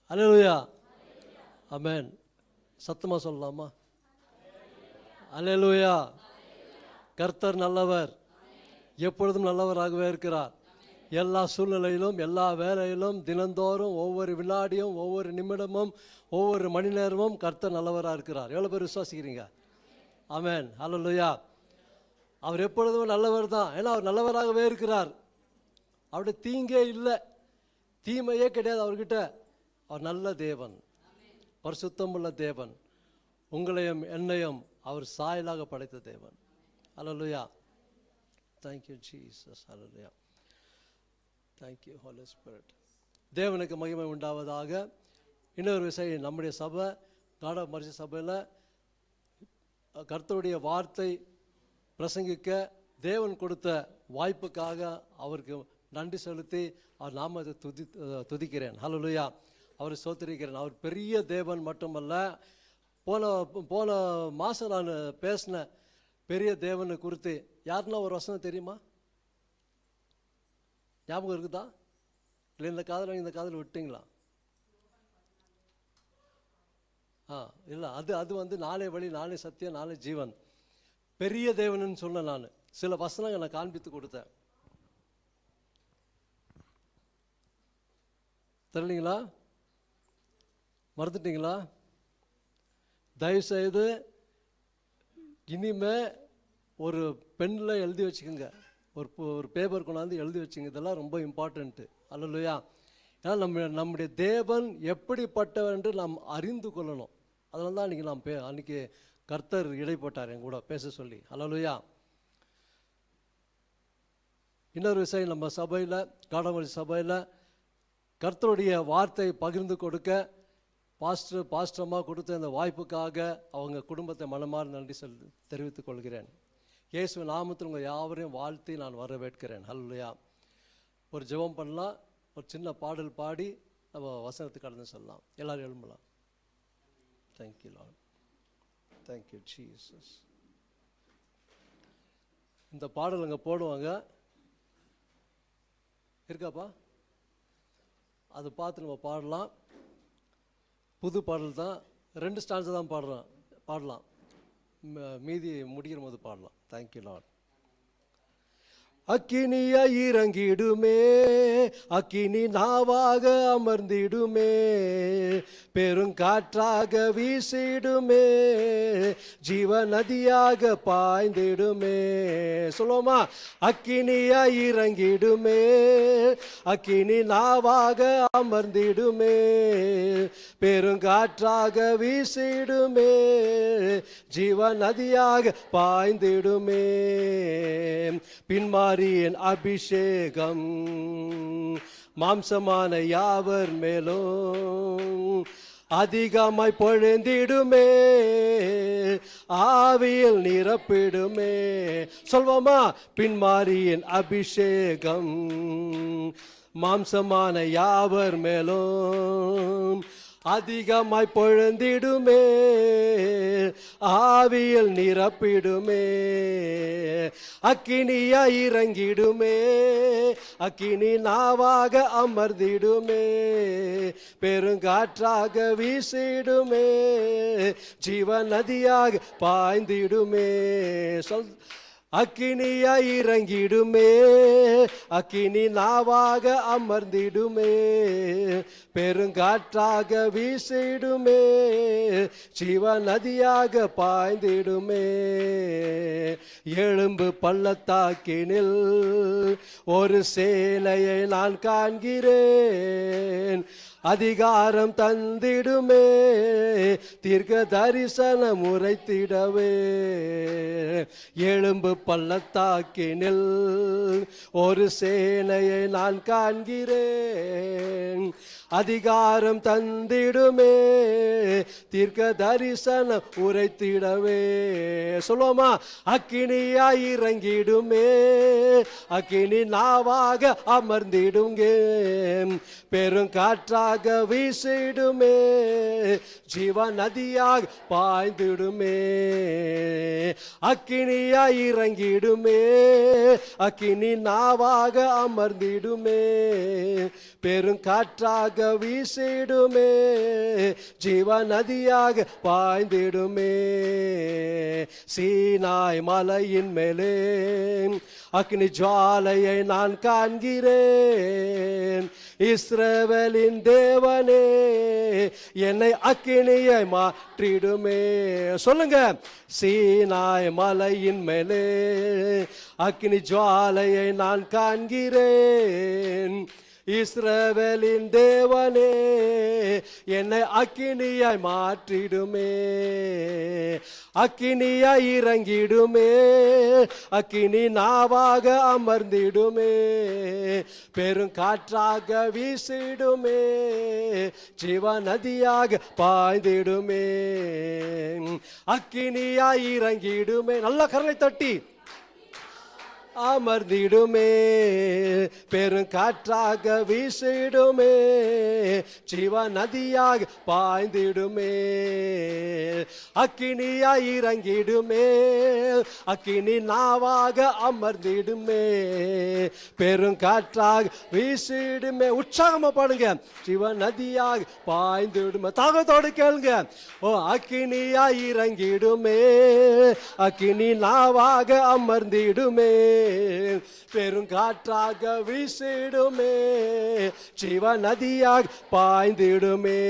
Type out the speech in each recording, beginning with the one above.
அல்லேலூயா, ஆமென். சத்தமா சொல்லலாமா? அல்லேலூயா. கர்த்தர் நல்லவர், எப்பொழுதும் நல்லவராகவே இருக்கிறார். எல்லா சூழ்நிலையிலும், எல்லா வேலையிலும், தினந்தோறும், ஒவ்வொரு வினாடியும், ஒவ்வொரு நிமிடமும், ஒவ்வொரு மணி நேரமும் கர்த்தர் நல்லவராக இருக்கிறார். எவ்வளோ பேர் விசுவாசிக்கிறீங்க? ஆமென், அல்லேலூயா. அவர் எப்பொழுதும் நல்லவர் தான். ஏன்னா அவர் நல்லவராகவே இருக்கிறார். அவருடைய தீங்கே இல்லை, தீமையே கிடையாது அவர்கிட்ட. அவர் நல்ல தேவன், பரிசுத்தமுள்ள தேவன். உங்களையும் என்னையும் அவர் சாயலாக படைத்த தேவன். அல்லேலூயா. Thank you Jesus. Hallelujah. Thank you Holy Spirit. தேவனுக்கு மகிமை உண்டாவதாக. இன்னொரு விஷயம், நம்முடைய சபை காட் ஆஃப் மர்சி சபையில் கர்த்தருடைய வார்த்தை பிரசங்கிக்க தேவன் கொடுத்த வாய்ப்புக்காக அவருக்கு நன்றி செலுத்தி அவர் நாமத்தை துதிக்கிறேன். ஹல்லேலூயா. அவரை ஸ்தோத்திரிக்கிறேன். அவர் பெரிய தேவன் மட்டுமல்ல, போன மாதம் நான் பேசின பெரிய தேவனை குறித்து யாருன்னா ஒரு வசனம் தெரியுமா? ஞாபகம் இருக்குதா? இல்லை இந்த காதில் விட்டீங்களா? இல்லை, அது நானே வழி, நானே சத்தியம், நானே ஜீவன். பெரிய தேவன்னு சொன்னேன். நான் சில வசனங்கள் நான் காண்பித்து கொடுத்தேன். தெரியலீங்களா? மறந்துட்டீங்களா? தயவுசெய்து இனிமே ஒரு பெண்ணில் எழுதி வச்சுக்கோங்க, ஒரு பேப்பர் கொண்டாந்து எழுதி வச்சுங்க. இதெல்லாம் ரொம்ப இம்பார்ட்டண்ட்டு. அல்லேலூயா. ஏன்னா நம்முடைய தேவன் எப்படிப்பட்டவர் என்று நாம் அறிந்து கொள்ளணும். அதனால தான் அன்றைக்கி கர்த்தர் இடைப்பட்டார் என் கூட பேச சொல்லி. அல்லேலூயா. இன்னொரு விஷயம், நம்ம சபையில், காட் ஆஃப் மர்சி சபையில் கர்த்தருடைய வார்த்தை பகிர்ந்து கொடுக்க பாஸ்டரமாக கொடுத்த இந்த வாய்ப்புக்காக அவங்க குடும்பத்தை மனமாற நன்றி தெரிவித்துக் கொள்கிறேன். இயேசுவின் நாமத்தில் உங்கள் யாவரையும் வாழ்த்தி நான் வரவேற்கிறேன். ஹல்லேலூயா. ஒரு ஜெபம் பண்ணலாம், ஒரு சின்ன பாடல் பாடி நம்ம வசனத்துக்கு கடந்து சொல்லலாம். எல்லாரும் எழும்பலாம். Thank you Lord, thank you Jesus. இந்த பாடல் அங்கே போடுவாங்க, இருக்காப்பா? அதை பார்த்து நம்ம பாடலாம். புது பாடல் தான், 2 ஸ்டான்ஸ் தான் பாடலாம். மீதி முடிக்கிற போது பாடலாம். Thank you Lord. அக்கினிய இறங்கிடுமே, அக்கினி நாவாக அமர்ந்திடுமே, பெருங்காற்றாக வீசிடுமே, ஜீவ நதியாக பாய்ந்திடுமே. சொல்லுவோமா? அக்கினிய இறங்கிடுமே, அக்கினி நாவாக அமர்ந்திடுமே, பெருங்காற்றாக வீசிடுமே, ஜீவ நதியாக பாய்ந்திடுமே. பின்மாரியின் அபிஷேகம் மாம்சமான யாவர் மேலும் அதிகமாய் பொழிந்திடுமே, ஆவியில் நிரப்பிடுமே. சொல்வோமா? பின்மாரியின் அபிஷேகம் மாம்சமான யாவர் மேலும் அதிகமாய் பொழிந்திடுமே, ஆவியில் நிரப்பிடுமே. அக்கினியா இறங்கிடுமே, அக்கினி நாவாக அமர்ந்திடுமே, பெருங்காற்றாக வீசிடுமே, ஜீவ நதியாக பாய்ந்திடுமே. அக்கினியா இறங்கிடுமே, அக்கினி நாவாக அமர்ந்திடுமே, பெருங்காற்றாக வீசிடுமே, ஜீவ நதியாக பாய்ந்திடுமே. எழும்பு பள்ளத்தாக்கினில் ஒரு சேலையை நான் காண்கிறேன், அதிகாரம் தந்திடுமே, தீர்க்க தரிசனம் உரைத்திடவே. எழும்பு பள்ளத்தாக்கினில் ஒரு சேனையை நான் காண்கிறேன், அதிகாரம் தந்திடுமே, தீர்க்க தரிசனம் உரைத்திடவே. சொல்லுவோமா? அக்கினியா இறங்கிடுமே, அக்கினி நாவாக அமர்ந்திடுங்க, பெருங்காற்றாக வீசிடுமே, ஜீவ நதியாக பாய்ந்திடுமே. அக்கினியா இறங்கிடுமே, அக்கினி நாவாக அமர்ந்திடுமே, பெருங்காற்றாக வீசிடுமே, ஜீவ நதியாக பாய்ந்திடுமே. சீனாய் மலையின் மேலே அக்னி ஜுவாலையை நான் காண்கிறேன். இஸ்ரவேலின் தேவனே என்னை அக்கினியை மாற்றிடுமே. சொல்லுங்க. சீனாய் மலையின் மேலே அக்கினி ஜுவாலையை நான் காண்கிறேன். இஸ்ரவேலின் தேவனே என்னை அக்கினியாய் மாற்றிடுமே. அக்கினியாய் இறங்கிடுமே, அக்கினி நாவாக அமர்ந்திடுமே, பெருங்காற்றாக வீசிடுமே, ஜீவ நதியாக பாய்ந்திடுமே. அக்கினியாய் இறங்கிடுமே. நல்ல கரலை தட்டி அமர்ந்திடுமே, பெருங்காற்றாக வீசிடுமே, ஜீவ நதியாக பாய்ந்திடுமே. அக்கினியாய் இறங்கிடுமே, அக்கினி நாவாக அமர்ந்திடுமே, பெருங்காற்றாக வீசிடுமே. உற்சாகமா பாடுங்க. ஜீவ நதியாக பாய்ந்திடுமே. தாகத்தோடு கேளுங்க. ஓ அக்கினியாய் இறங்கிடுமே, அக்கினி நாவாக அமர்ந்திடுமே, பெருங்காற்றாக வீசிடுமே, ஜீவ நதியாக பாய்ந்திடுமே.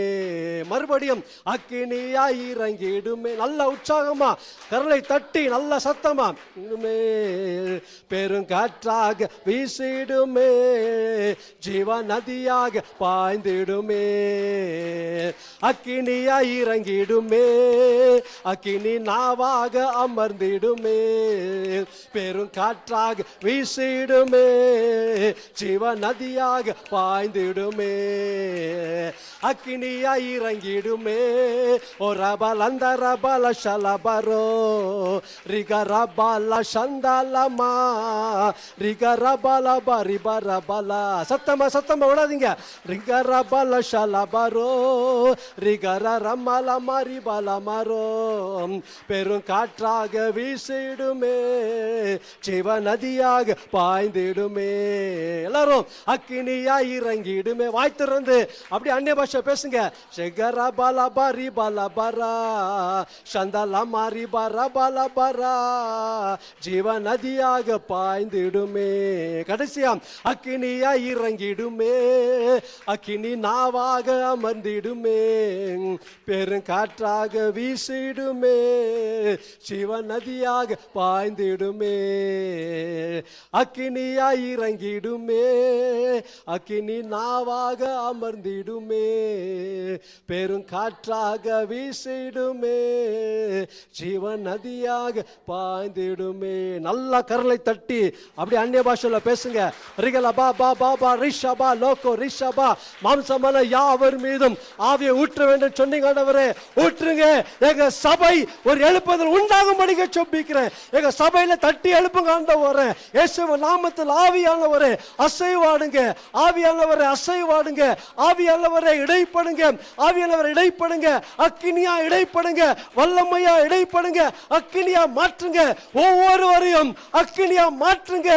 மறுபடியும் அக்கினியாய் இறங்கிடுமே. நல்ல உற்சாகமா கரலை தட்டி நல்ல சத்தமா பெருங்காற்றாக வீசிடுமே, ஜீவ நதியாக பாய்ந்திடுமே. அக்கினியாய் இறங்கிடுமே, அக்கினி நாவாக அமர்ந்திடுமே, பெருங்காற்றாக வீசிடுமே, ஜீவ நதியாக பாய்ந்திடுமே. அக்கினியாய் இறங்கிடுமே. ஓ ரபலந்த ரபல ஷலபரோ ரிகரபல சந்தலமா ரிகரபல பரிபரபல. சத்தமா சத்தமா விடாதீங்க. ரிகரபல ஷலபரோ ரிகர ரமல மரிபல மரோ, பெருங்காற்றாக வீசிடுமே, ஜீவ நதியாக பாய்ந்திடுமே. எல்லாரும் அக்கினியாய் இறங்கிடுமே. வாய் திறந்து அப்படி அந்நிய பாஷை பேசுங்க. ஷெகரா பாலா பாரி பாலா பரா சந்தலா மாரி பாரா பாலா பரா, ஜீவ நதியாக பாய்ந்திடுமே. கடைசியாம் அக்கினியாய் இறங்கிடுமே, அக்கினி நாவாக அமர்ந்திடுமே, பெருங்காற்றாக வீசிடுமே, ஜீவ நதியாக பாய்ந்திடுமே. அக்கினியாய் இறங்கிடுமே, அக்கினி நாவாக அமர்ந்திடுமே, பெருங்காற்றாக வீசிடுமே, ஜீவ நதியாக பாய்ந்திடுமே. நல்ல கரலை தட்டி அப்படி அந்நிய பாஷையில பேசுங்க. ரிகலபா பா பா பா ரிஷபா லோகோ ரிஷபா. மாம்சமான யாவர் மீதும் ஆவியை ஊற்ற வேண்டும் சொன்னீங்க ஆண்டவரே. ஊற்றுங்க. எங்க சபை ஒரு எழுப்புதல் உண்டாகும்படி ஜெபிக்கிறேன். எங்க சபையில தட்டி எழுப்புங்க ஆண்டவரே. இயேசுவின் நாமத்தில் ஆவியானவரே அசைவாடுங்க, ஆவியானவரே அசைவாடுங்க, ஆவியானவரே இடைப்படுங்க, ஆவியானவரை இடைப்படுங்க, அக்கினியா இடைப்படுங்க, வல்லமையா இடைப்படுங்க, அக்கினியா மாற்றுங்க. ஒவ்வொருவரையும் அக்கினியா மாற்றுங்க,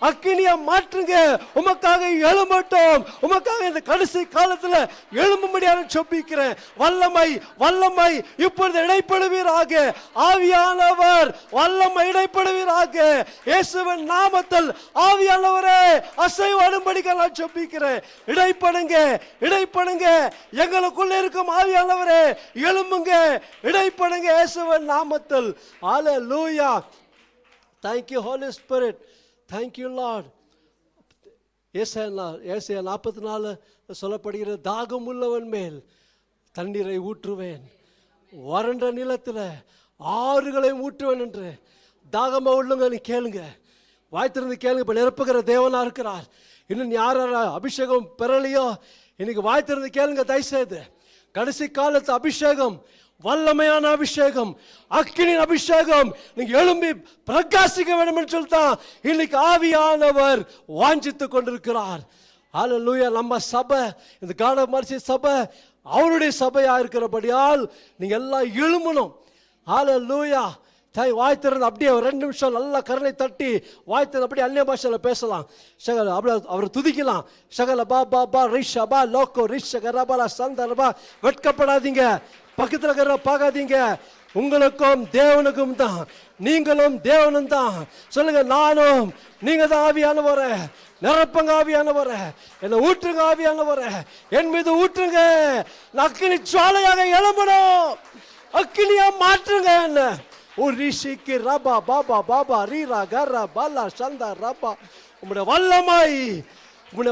அக்கினியா மாற்றுங்க. உமக்காக எழும்பட்டும். உமக்காக இந்த கடைசி காலத்தில் எழும்பும்படியாக ஜெபிக்கிறேன். வல்லமை வல்லமை இப்பொழுது இடைப்படுவீராக. ஆவியானவர் வல்லமை இடைப்படுவீராக. இயேசுவின் நாமத்தில் ஆவியானவரே அசைவாடும்படி நான் ஜெபிக்கிறேன். இடைப்படுங்க, இடைப்படுங்க. எங்களுக்குள்ள இருக்கும் ஆவியானவரே எழும்புங்க, இடைப்படுங்க இயேசுவின் நாமத்தில். ஹல்லேலூயா. Thank you Holy Spirit. Thank you Lord. ஏசாயா 44 சொல்லப்படுகிற தாகம் உள்ளவன் மேல் தண்ணீரை ஊற்றுவேன், வறண்ட நிலத்தில் ஆறுகளை ஊற்றுவேன் என்று. தாகமா உள்ளவங்க நீ கேளுங்க, வாய்த்திருந்து கேளுங்க. இப்ப நிரப்புகிற தேவனா இருக்கிறார். இன்னும் யார அபிஷேகம் பெறலையோ இன்னைக்கு வாய்த்திருந்து கேளுங்க. தயவுசெய்து கடைசி காலத்து அபிஷேகம், வல்லமையான அபிஷேகம், அக்கினியின் அபிஷேகம் நீங்க எழும்பி பிரகாசிக்க வேண்டும் என்று சொல்லித்தான் இன்னைக்கு ஆவியானவர் வாஞ்சித்துக் கொண்டிருக்கிறார். ஹல்லேலூயா. நம்ம சபை, இந்த காட் ஆஃப் மர்சி சபை அவருடைய சபையா இருக்கிறபடியால் நீங்க எல்லாம் எழும்பணும். ஹல்லேலூயா. வாய் திறந்து அப்படியே 2 நிமிஷம் நல்லா கருணை தட்டி வாய் திறந்து அப்படியே அந்நிய பாஷையில் பேசலாம். சகல அப்படியே அவரை துதிக்கலாம். சகல பா பா பா ரிஷா பா லோக்கோ ரிஷ கரபா சந்தரபா. வெட்கப்படாதீங்க, பக்கத்தில் இருக்கிற பார்க்காதீங்க. உங்களுக்கும் தேவனுக்கும் தான், நீங்களும் தேவனும் தான். சொல்லுங்க, நானும் நீங்க தான் ஆவியானவரே, நிரப்பங்க ஆவியானவரே, என்னை ஊற்றுங்க ஆவியானவரே, என் மீது ஊற்றுங்க. அக்கினி ஜுவாலையாக எழும்பணும், அக்கினியா மாற்றுங்க என்ன. ஒரு ரிஷிக்கு ரபா பாபா பாபா ரீரா கரா பாலா சந்தா ரபா. உங்களுடைய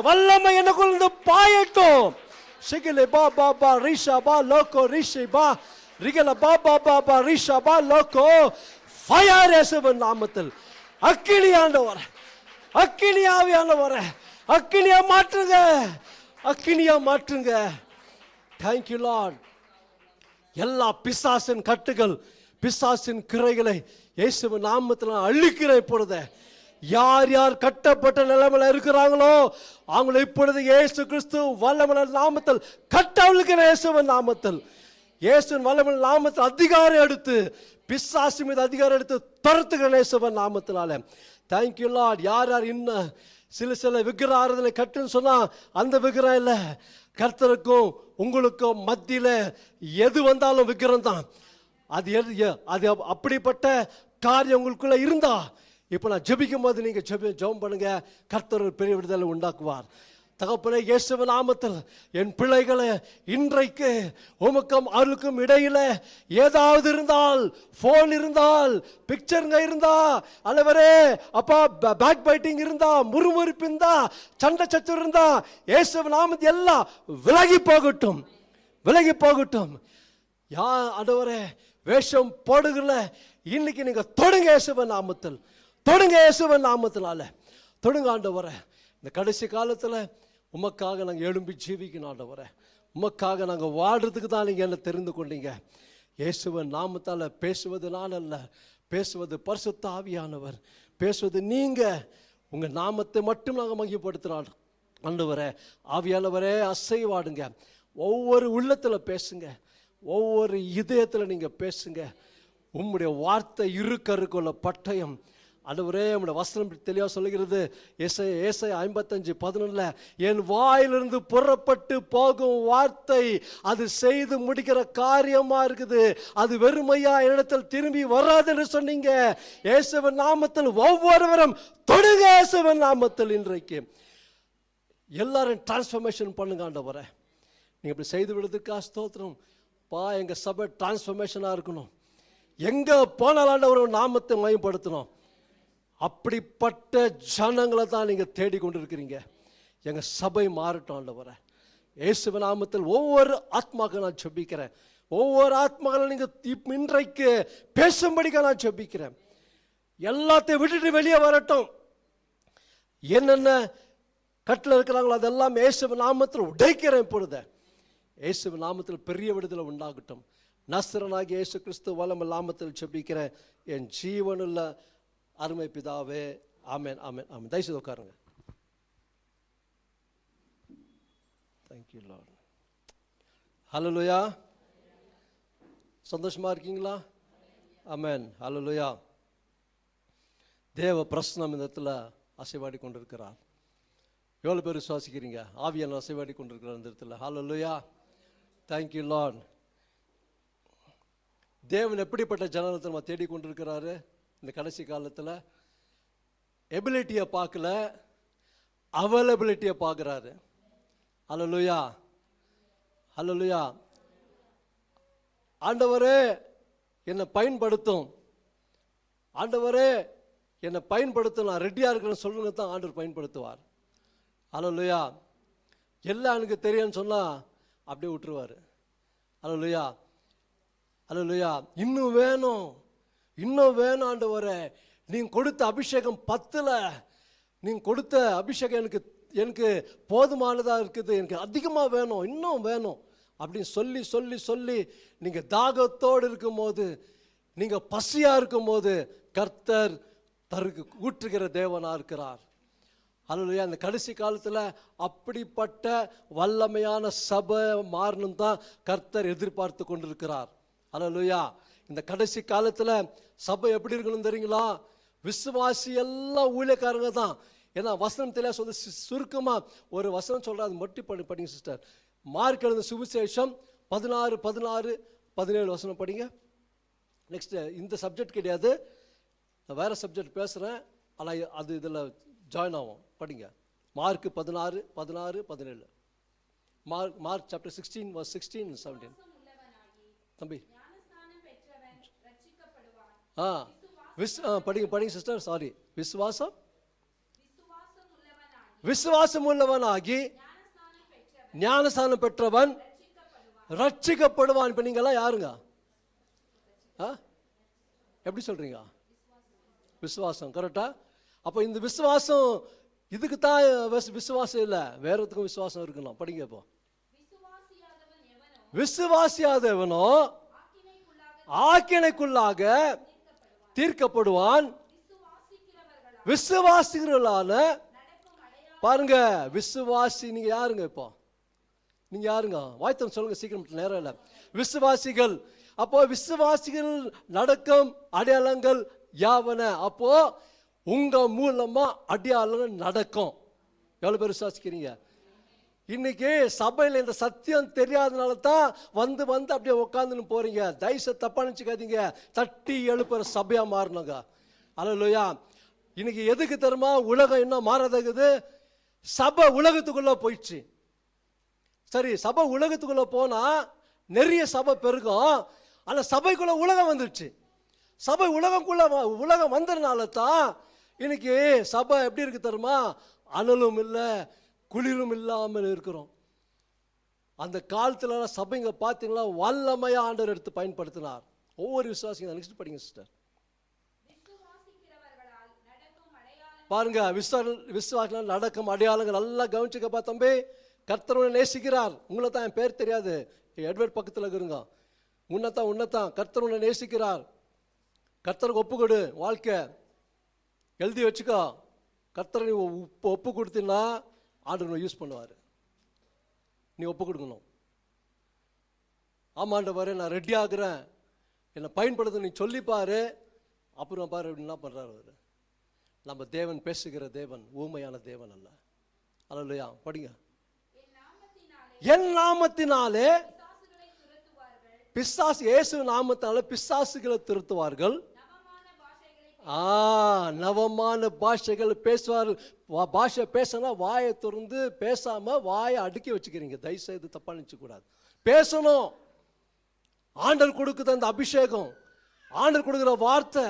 வல்லமை எனக்குள்ள பாயட்டும். சிகிலே பா பாபா ரிஷா பா லோகோ ரிஷி பா ரிகல பாபா பாபா ரிஷா பா லோகோ. ஃபயர் இயேசுவின் நாமத்தில் அக்கினி ஆண்டவரே, அக்கினி ஆவியானவரே, அக்கினியா மாற்றுங்க, அக்கினியா மாற்றுங்க. Thank you Lord. எல்லா பிசாசின் கட்டுகள், பிசாசின் கிரைகளை இயேசுவின் நாமத்தில் அழிக்கிறேன். இப்பொழுது யார் யார் கட்டப்பட்ட நிலைமையில இருக்கிறாங்களோ அவங்களை இப்பொழுது இயேசு கிறிஸ்து வல்லமையுள்ள நாமத்தில் கட்டவிழ்கிற இயேசுவின் நாமத்தில், இயேசுவின் வல்லமையுள்ள நாமத்தில் அதிகாரம் எடுத்து, பிசாசு மீது அதிகாரம் எடுத்து துரத்துகிற இயேசுவின் நாமத்தினால. Thank you Lord. யார் யார் இன்னும் சில விக்கிர ஆறுதலை கட்டுன்னு சொன்னா அந்த விக்கிரம் இல்லை, கர்த்தருக்கும் உங்களுக்கும் மத்தியில் எது வந்தாலும் விக்கிரம் தான். அது அப்படிப்பட்ட காரியம் உங்களுக்குள்ள இருந்தா இப்போ நான் ஜெபிக்கும் போது நீங்க ஜெபம் பண்ணுங்க. கர்த்தர் ஒரு பெரிய விடுதலை உண்டாக்குவார். தகப்பனே, இயேசுவின் நாமத்தில் என் பிள்ளைகளை இன்றைக்கு உமக்கும் அவர்களுக்கும் இடையில ஏதாவது இருந்தால், போன் இருந்தால், பிக்சருங்க இருந்தா, அல்லவரே அப்பா பேக் பைட்டிங் இருந்தா, முறுமுறுப்பு இருந்தா, சண்டை சச்சரவு இருந்தா, இயேசுவின் நாமத்தில் எல்லாம் விலகி போகட்டும், விலகி போகட்டும். ஆண்டவரே, வேஷம் போடுகிறல இன்னைக்கு நீங்க தொடுங்க இயேசுவின் நாமத்தில், தொடுங்க இயேசுவின் நாமத்தினால தொடுங்க ஆண்டவரே. இந்த கடைசி காலத்துல உமக்காக நாங்கள் எழும்பி ஜீவிக்கணும் ஆண்டவரே. உமக்காக நாங்கள் வாழ்றதுக்கு தான் நீங்கள் என்ன தெரிந்து கொண்டீங்க. இயேசுவின் நாமத்தால் பேசுவது நான் அல்ல, பேசுவது பரிசுத்த ஆவியானவர், பேசுவது நீங்கள். உங்கள் நாமத்தை மட்டும் நாங்கள் மகிமைப்படுத்துகிறோம் ஆண்டவரே. ஆவியானவரே, அசைவாடுங்க, ஒவ்வொரு உள்ளத்தில் பேசுங்க, ஒவ்வொரு இதயத்தில் நீங்கள் பேசுங்க. உம்முடைய வார்த்தை இருக்கருக்குள்ள பட்டயம் ஆண்டவரே. உம்முடைய வசனம் தெளிவாக சொல்லுகிறது, ஏசாயா 55:11, என் வாயிலிருந்து புறப்பட்டு போகும் வார்த்தை அது செய்து முடிக்கிற காரியமா இருக்குது, அது வெறுமையா என்னிடத்தில் திரும்பி வராதுன்னு சொன்னீங்க. இயேசுவின் நாமத்தில் ஒவ்வொருவரும் தொடுங்க. இயேசுவின் நாமத்தில் இன்றைக்கு எல்லாரும் டிரான்ஸ்ஃபர்மேஷன் பண்ணுங்க ஆண்டவரே. நீங்க இப்படி செய்து விடுறதுக்கா ஸ்தோத்திரம் பா. எங்க சபை டிரான்ஸ்ஃபர்மேஷனா இருக்கணும், எங்க போனாலும் ஆண்டவர் நாமத்தை மயப்படுத்தணும். அப்படிப்பட்ட ஜனங்களை தான் நீங்க தேடிக்கொண்டிருக்கிறீங்க. எங்க சபை மாறட்டும் ஆண்டவரே. இயேசுவின் நாமத்தில் ஒவ்வொரு ஆத்மாக்கள் நான் ஜெபிக்கிறேன். ஒவ்வொரு ஆத்மாக்களை நீங்க இன்றைக்கு பேசும்படிக்க நான் ஜெபிக்கிறேன். எல்லாத்தையும் விட்டுட்டு வெளியே வரட்டும். என்னென்ன கட்டில் இருக்கிறாங்களோ அதெல்லாம் இயேசுவின் நாமத்தில் உடைக்கிறேன். இப்பொழுது இயேசுவின் நாமத்தில் பெரிய விடுதலை உண்டாகட்டும். நசரனாகிய இயேசு கிறிஸ்து வல்லமையுள்ள நாமத்தில் ஜெபிக்கிறேன் என் ஜீவனுள்ள அருமை பிதாவே. ஆமென், ஆமென், ஆமென். தயவுசெய்து உட்காருங்க. Thank you Lord. ஹல்லேலூயா. சந்தோஷமா இருக்கீங்களா? ஆமென், ஹல்லேலூயா. தேவ பிரசன்னம் இந்த இடத்துல அசைவாடி கொண்டிருக்கிறார். எவ்வளோ பேர் விசுவாசிக்கிறீங்க? ஆவியான அசைவாடி கொண்டிருக்கிறார் இந்த இடத்துல. ஹல்லேலூயா. Thank you Lord. தேவன் எப்படிப்பட்ட ஜனத்தை நம்ம தேடிக்கொண்டிருக்கிறாரு இந்த கடைசி காலத்தில்? எபிலிட்டியை பார்க்கல, அவைலபிலிட்டியை பார்க்குறாரு. ஹல்லேலூயா, ஹல்லேலூயா. ஆண்டவரே என்னை பயன்படுத்தும், ஆண்டவரே என்னை பயன்படுத்தும், நான் ரெடியாக இருக்கிறேன்னு சொல்லுங்க தான் ஆண்டவர் பயன்படுத்துவார். ஹல்லேலூயா. எல்லாம் எனக்கு தெரியும்னு சொன்னால் அப்படியே விட்டுருவார். ஹல்லேலூயா, ஹல்லேலூயா. இன்னும் வேணும், இன்னும் வேணும் ஆண்டவரே, நீங்கள் கொடுத்த அபிஷேகம் பத்தல, நீங்கள் கொடுத்த அபிஷேகம் எனக்கு போதுமானதாக இருக்குது, எனக்கு அதிகமாக வேணும், இன்னும் வேணும் அப்படின்னு சொல்லி சொல்லி சொல்லி நீங்கள் தாகத்தோடு இருக்கும்போது, நீங்கள் பசியாக இருக்கும்போது கர்த்தர் ஊற்றுகிற தேவனாக இருக்கிறார். ஹல்லேலூயா. அந்த கடைசி காலத்தில் அப்படிப்பட்ட வல்லமையான சபை மாறணும் தான் கர்த்தர் எதிர்பார்த்து கொண்டிருக்கிறார். ஹல்லேலூயா. இந்த கடைசி காலத்தில் சபை எப்படி இருக்கணும் தெரியுங்களா? விசுவாசி எல்லாம் ஊழியக்காரங்க தான். ஏன்னா வசனம் தெரிய சொல்லி சுருக்கமாக ஒரு வசனம் சொல்கிறார், அது மட்டும் படிங்க சிஸ்டர். மார்க் எழுதின சுவிசேஷம் 16:17 வசனம் படிங்க. நெக்ஸ்ட் இந்த சப்ஜெக்ட் கிடையாது, நான் வேறு சப்ஜெக்ட் பேசுகிறேன், ஆனால் அது இதில் ஜாயின் ஆகும். படிங்க mark 16:17. Mark chapter 16 verse 16 and 17. தம்பி படிங்க சிஸ்டர். சாரி, விசுவாசம் உள்ளவனாகி ஞானஸ்நானம் பெற்றவன் ரட்சிக்கப்படுவான். இப்போ நீங்கெல்லாம் யாருங்க? எப்படி சொல்றீங்க? விசுவாசம், கரெக்டா? அப்போ இந்த விசுவாசம் இதுக்கு தான் விசுவாசம் இல்லை, வேற எதுக்கும் விசுவாசம் இருக்கணும். படிங்க. இப்போ விசுவாசியாதவனோ ஆக்கினைக்குள்ளாக தீர்க்கப்படுவான். விசுவாசிகளான பாருங்க, விசுவாசி நீங்க யாருங்க? இப்போ நீங்க யாருங்க? வாய்த்தம் சொல்லுங்க சீக்கிரம், நேரம் இல்லை. விசுவாசிகள். அப்போ விசுவாசிகள் நடக்கும் அடையாளங்கள் யாவன? அப்போ உங்க மூலமா அடையாளங்கள் நடக்கும். எவ்வளவு பேர் விசுவாசிக்கிறீங்க? இன்னைக்கு சபையில் இந்த சத்தியம் தெரியாதனால தான் வந்து அப்படியே உட்காந்துன்னு போறீங்க. தயவுசு தப்பா நினைச்சுக்காதீங்க. தட்டி எழுப்புற சபையா மாறணுங்க. அல்லேலூயா. இன்னைக்கு எதுக்கு தெரியுமா உலகம் இன்னும் மாறதகுது? சபை உலகத்துக்குள்ள போயிடுச்சு. சரி, சபை உலகத்துக்குள்ள போனா நிறைய சபை பெருகும், ஆனா சபைக்குள்ள உலகம் வந்துடுச்சு. சபை உலகம் வந்ததுனால தான் இன்னைக்கு சபை எப்படி இருக்கு தெரியுமா? அனலும் இல்லை குளிரும் இல்லாமல் இருக்கிறோம். அந்த காலத்துல சபைங்க பார்த்தீங்கன்னா வல்லமையா ஆண்டவர் எடுத்து பயன்படுத்தினார். ஒவ்வொரு விசுவாசிங்க. நெக்ஸ்ட் படிங்க சிஸ்டர். பாருங்க, விசுவாசிகள் நடக்கும் அடையாளங்கள் நல்லா கவனிச்சுக்கப்பா தம்பி. கர்த்தர் நேசிக்கிறார். உங்களை தான் என் பேர் தெரியாது, எட்வர்ட் பக்கத்தில் இருக்கிறங்க. உன்னதான் கர்த்தர் நேசிக்கிறார். கர்த்தருக்கு ஒப்பு கொடு. வாழ்க்கை எழுதி வச்சுக்கோ. கர்த்தரை நீ ஒப்பு கொடுத்தீங்கன்னா ஆண்டவர் யூஸ் பண்ணுவார். நீ ஒப்பு கொடுக்கணும். ஆமாண்டவரே நான் ரெடி ஆகுறேன், என்னை பயன்படுத்த நீ சொல்லிப்பாரு. அப்புறம் பாரு என்ன பண்ணுறாரு அவர். நம்ம தேவன் பேசுகிற தேவன் ஊமையான தேவன் அல்ல. அல்லேலூயா. படிங்க. என் நாமத்தினாலே பிசாசு, இயேசு நாமத்தினாலே பிசாசுகளை துரத்துவார்கள். நவமான பாஷைகள் பேசுவார்கள். பாஷை பேசினா வாயை திறந்து பேசாம வாயை அடுக்கி வச்சுக்கிறீங்க. தயவுசெய்து தப்பா நினைச்சு கூடாது. பேசணும். ஆண்டவர் கொடுக்குற அந்த அபிஷேகம், ஆண்டவர் கொடுக்குற வார்த்தை.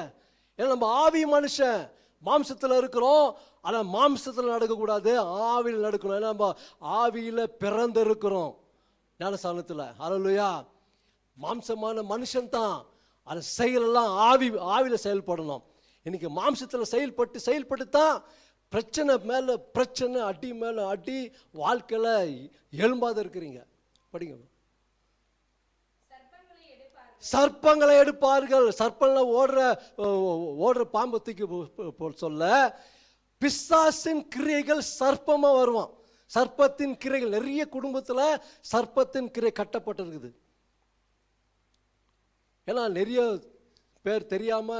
ஏன்னா நம்ம ஆவி மனுஷன், மாம்சத்தில் இருக்கிறோம். ஆனால் மாம்சத்தில் நடக்கக்கூடாது, ஆவியில் நடக்கணும். ஏன்னா நம்ம ஆவியில் பிறந்து இருக்கிறோம் ஞானஸ்நானத்தில். அல்லேலூயா. மாம்சமான மனுஷன் தான், அது செயலெல்லாம் ஆவியில் செயல்படணும். இன்னைக்கு மாம்சத்தில் செயல்பட்டு தான் பிரச்சனை மேலே பிரச்சனை, அடி மேலே அடி, வாழ்க்கையில் எழும்பாத இருக்கிறீங்க. படிங்க. சர்ப்பங்களை எடுப்பார்கள். சர்ப்பங்கள் ஓடுற பாம்பு தூக்கி சொல்ல பிசாசின் கிரியைகள் சர்ப்பமா வருவான். சர்ப்பத்தின் கிரைகள் நிறைய குடும்பத்தில் சர்ப்பத்தின் கிரை கட்டப்பட்டிருக்குது. ஏன்னா நிறைய பேர் தெரியாம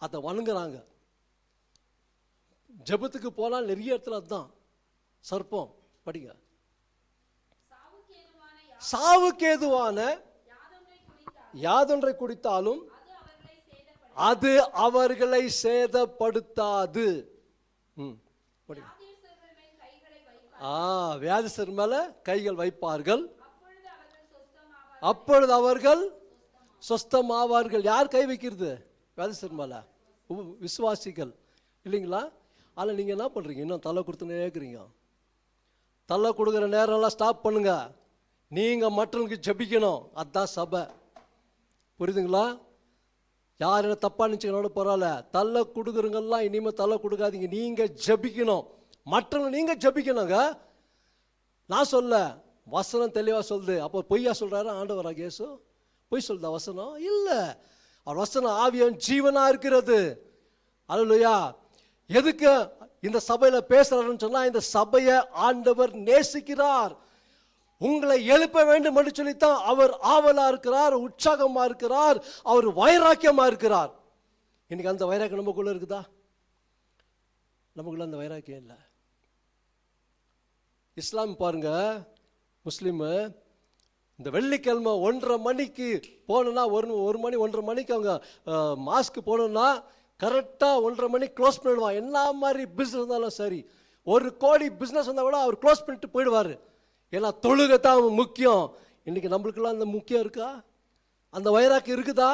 அதை வணங்குறாங்க. ஜெபத்துக்கு போனால் நிறைய இடத்துல அதுதான் சர்ப்பம். படிங்க. சாவுக்கு ஏதுவான யாதொன்றை குடித்தாலும் அது அவர்களை சேதப்படுத்தாது. வியாதிஸ்தர் மேல கைகள் வைப்பார்கள், அப்பொழுது அவர்கள் சொஸ்தமாவார்கள். யார் கை வைக்கிறது? வியாதிஸ்தர் மேல விசுவாசிகள் இல்லைங்களா? ஆனால் நீங்கள் என்ன பண்ணுறீங்க? இன்னும் தலை கொடுத்துனே இருக்கிறீங்க. தலை கொடுக்குற நேரம்லாம் ஸ்டாப் பண்ணுங்க. நீங்கள் மற்றவங்களுக்கு ஜபிக்கணும். அதுதான் சபை. புரியுதுங்களா? யார் என்ன தப்பா நினச்சிக்கணும் பரவாயில்ல. தலை கொடுக்குறவங்கெல்லாம் இனிமேல் தலை கொடுக்காதீங்க. நீங்கள் ஜபிக்கணும். மற்றவங்க நீங்கள் ஜபிக்கணுங்க. நான் சொல்ல வசனம் தெளிவாக சொல்லுது. அப்போ பொய்யா சொல்கிறாரு ஆண்டவராக இயேசு? பொய் சொல்லுதா வசனம்? இல்லை. அவர் வசனம் ஆவியும் ஜீவனாக இருக்கிறது. அல்லேலூயா. எதுக்கு இந்த சபையில் பேசுறாருன்னு சொன்னால், இந்த சபையை ஆண்டவர் நேசிக்கிறார். உங்களை எழுப்ப வேண்டும் என்று சொல்லித்தான் அவர் ஆவலா இருக்கிறார், உற்சாகமா இருக்கிறார், அவர் வைராக்கியமா இருக்கிறார். இன்னைக்கு அந்த வைராக்கியம் நமக்குள்ள இருக்குதா? நமக்குள்ள அந்த வைராக்கியம் இல்லை. இஸ்லாம் பாருங்க, முஸ்லீம் இந்த வெள்ளிக்கிழமை 1:30 மணிக்கு போனோன்னா, ஒரு மணி 1:30 மணிக்கு அவங்க மாஸ்க்கு போனோம்னா கரெக்டாக 1:30 மணிக்கு க்ளோஸ் பண்ணிடுவான். என்ன மாதிரி பிஸ்னஸ் இருந்தாலும் சரி, 1 கோடி பிஸ்னஸ் வந்தால் கூட அவர் க்ளோஸ் பண்ணிட்டு போயிடுவார். ஏன்னா தொழுகை தான் முக்கியம். இன்னைக்கு நம்மளுக்கெல்லாம் அந்த முக்கியம் இருக்கா? அந்த வைராக்கியம் இருக்குதா?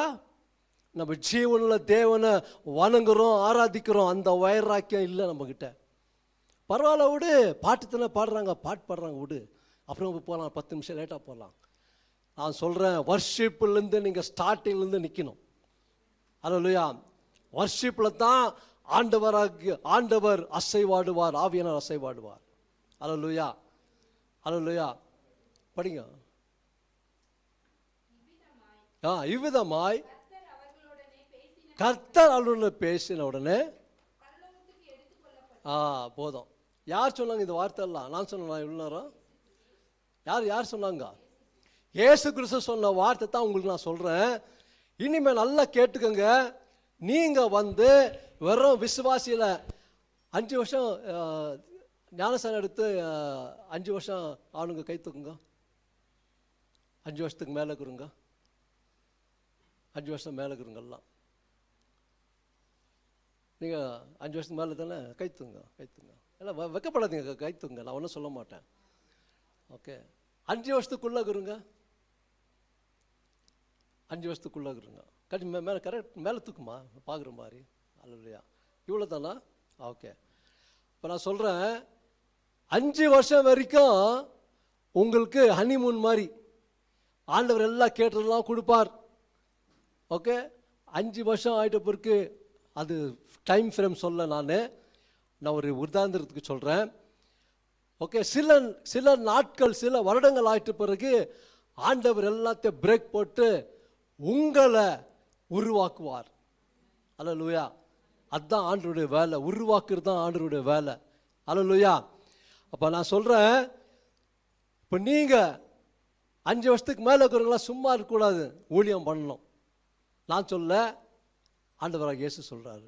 நம்ம ஜீவனில் தேவனை வணங்குறோம், ஆராதிக்கிறோம், அந்த வைராக்கியம் இல்லை நம்மக்கிட்ட. பரவாயில்ல விடு, பாட்டு தானே பாடுறாங்க, பாட்டு பாடுறாங்க விடு, அப்புறம் போகலாம், 10 நிமிஷம் லேட்டாக போகலாம். நான் சொல்கிறேன், வர்ஷிப்லேருந்து நீங்கள் ஸ்டார்டிங்லேருந்து நிற்கணும். அல்லேலூயா. வர்ஷிப்பில் தான் ஆண்டவர் அசைவாடுவார், ஆவியானவர் அசைவாடுவார். அல்லேலூயா, அல்லேலூயா. படிங்க. இவ்விதமாய் கர்த்தர் அவர்களுடன் பேசின உடனே போதும். யார் சொன்னாங்க இந்த வார்த்தை எல்லாம்? நான் சொன்னேன் இவ்வளோ நேரம்? யார் சொன்னாங்க? இயேசு கிறிஸ்து சொன்ன வார்த்தை தான் உங்களுக்கு நான் சொல்கிறேன். இனிமேல் நல்லா கேட்டுக்கோங்க. நீங்கள் வெறும் விசுவாசியில் 5 வருஷம் ஞானஸ்நானம் எடுத்து 5 வருஷம் ஆணுங்க கை தூக்குங்க. 5 வருஷத்துக்கு மேலே இருக்கிறுங்க, 5 வருஷம் மேலே இருக்கிறுங்கெல்லாம் நீங்கள் 5 வருஷத்துக்கு மேலே தானே கை தூங்க எல்லாம் வைக்கப்படாதீங்க, கை தூங்க, நான் ஒன்றும் சொல்ல மாட்டேன். ஓகே, 5 வருஷத்துக்குள்ளே இருக்கிறுங்க, 5 வருஷத்துக்குள்ளே இருக்கிறுங்க. மேலே கரெக்ட் மேலே தூக்குமா பார்க்குற மாதிரி. அல்லேலூயா. இவ்வளோ தானா? ஓகே. இப்போ நான் சொல்கிறேன், 5 வருஷம் வரைக்கும் உங்களுக்கு ஹனிமூன் மாதிரி ஆண்டவர் எல்லாம் கேட்டதெல்லாம் கொடுப்பார். ஓகே, 5 வருஷம் ஆகிட்ட பிறகு, அது டைம் ஃப்ரேம் சொல்ல நான் ஒரு உதாரணத்துக்கு சொல்கிறேன். ஓகே, சில நாட்கள், சில வருடங்கள் ஆகிட்ட பிறகு ஆண்டவர் எல்லாத்தையும் பிரேக் போட்டு உங்களை உருவாக்குவார். அல்லேலூயா. அதுதான் ஆண்டவருடைய வேலை, உருவாக்குறது தான் ஆண்டவருடைய வேலை. அல்லேலூயா. அப்போ நான் சொல்கிறேன், இப்போ நீங்கள் 5 வருஷத்துக்கு மேலே இருக்கிறவங்களாம் சும்மா இருக்கக்கூடாது, ஊழியம் பண்ணணும். நான் சொல்ல, ஆண்டவராக இயேசு சொல்கிறாரு,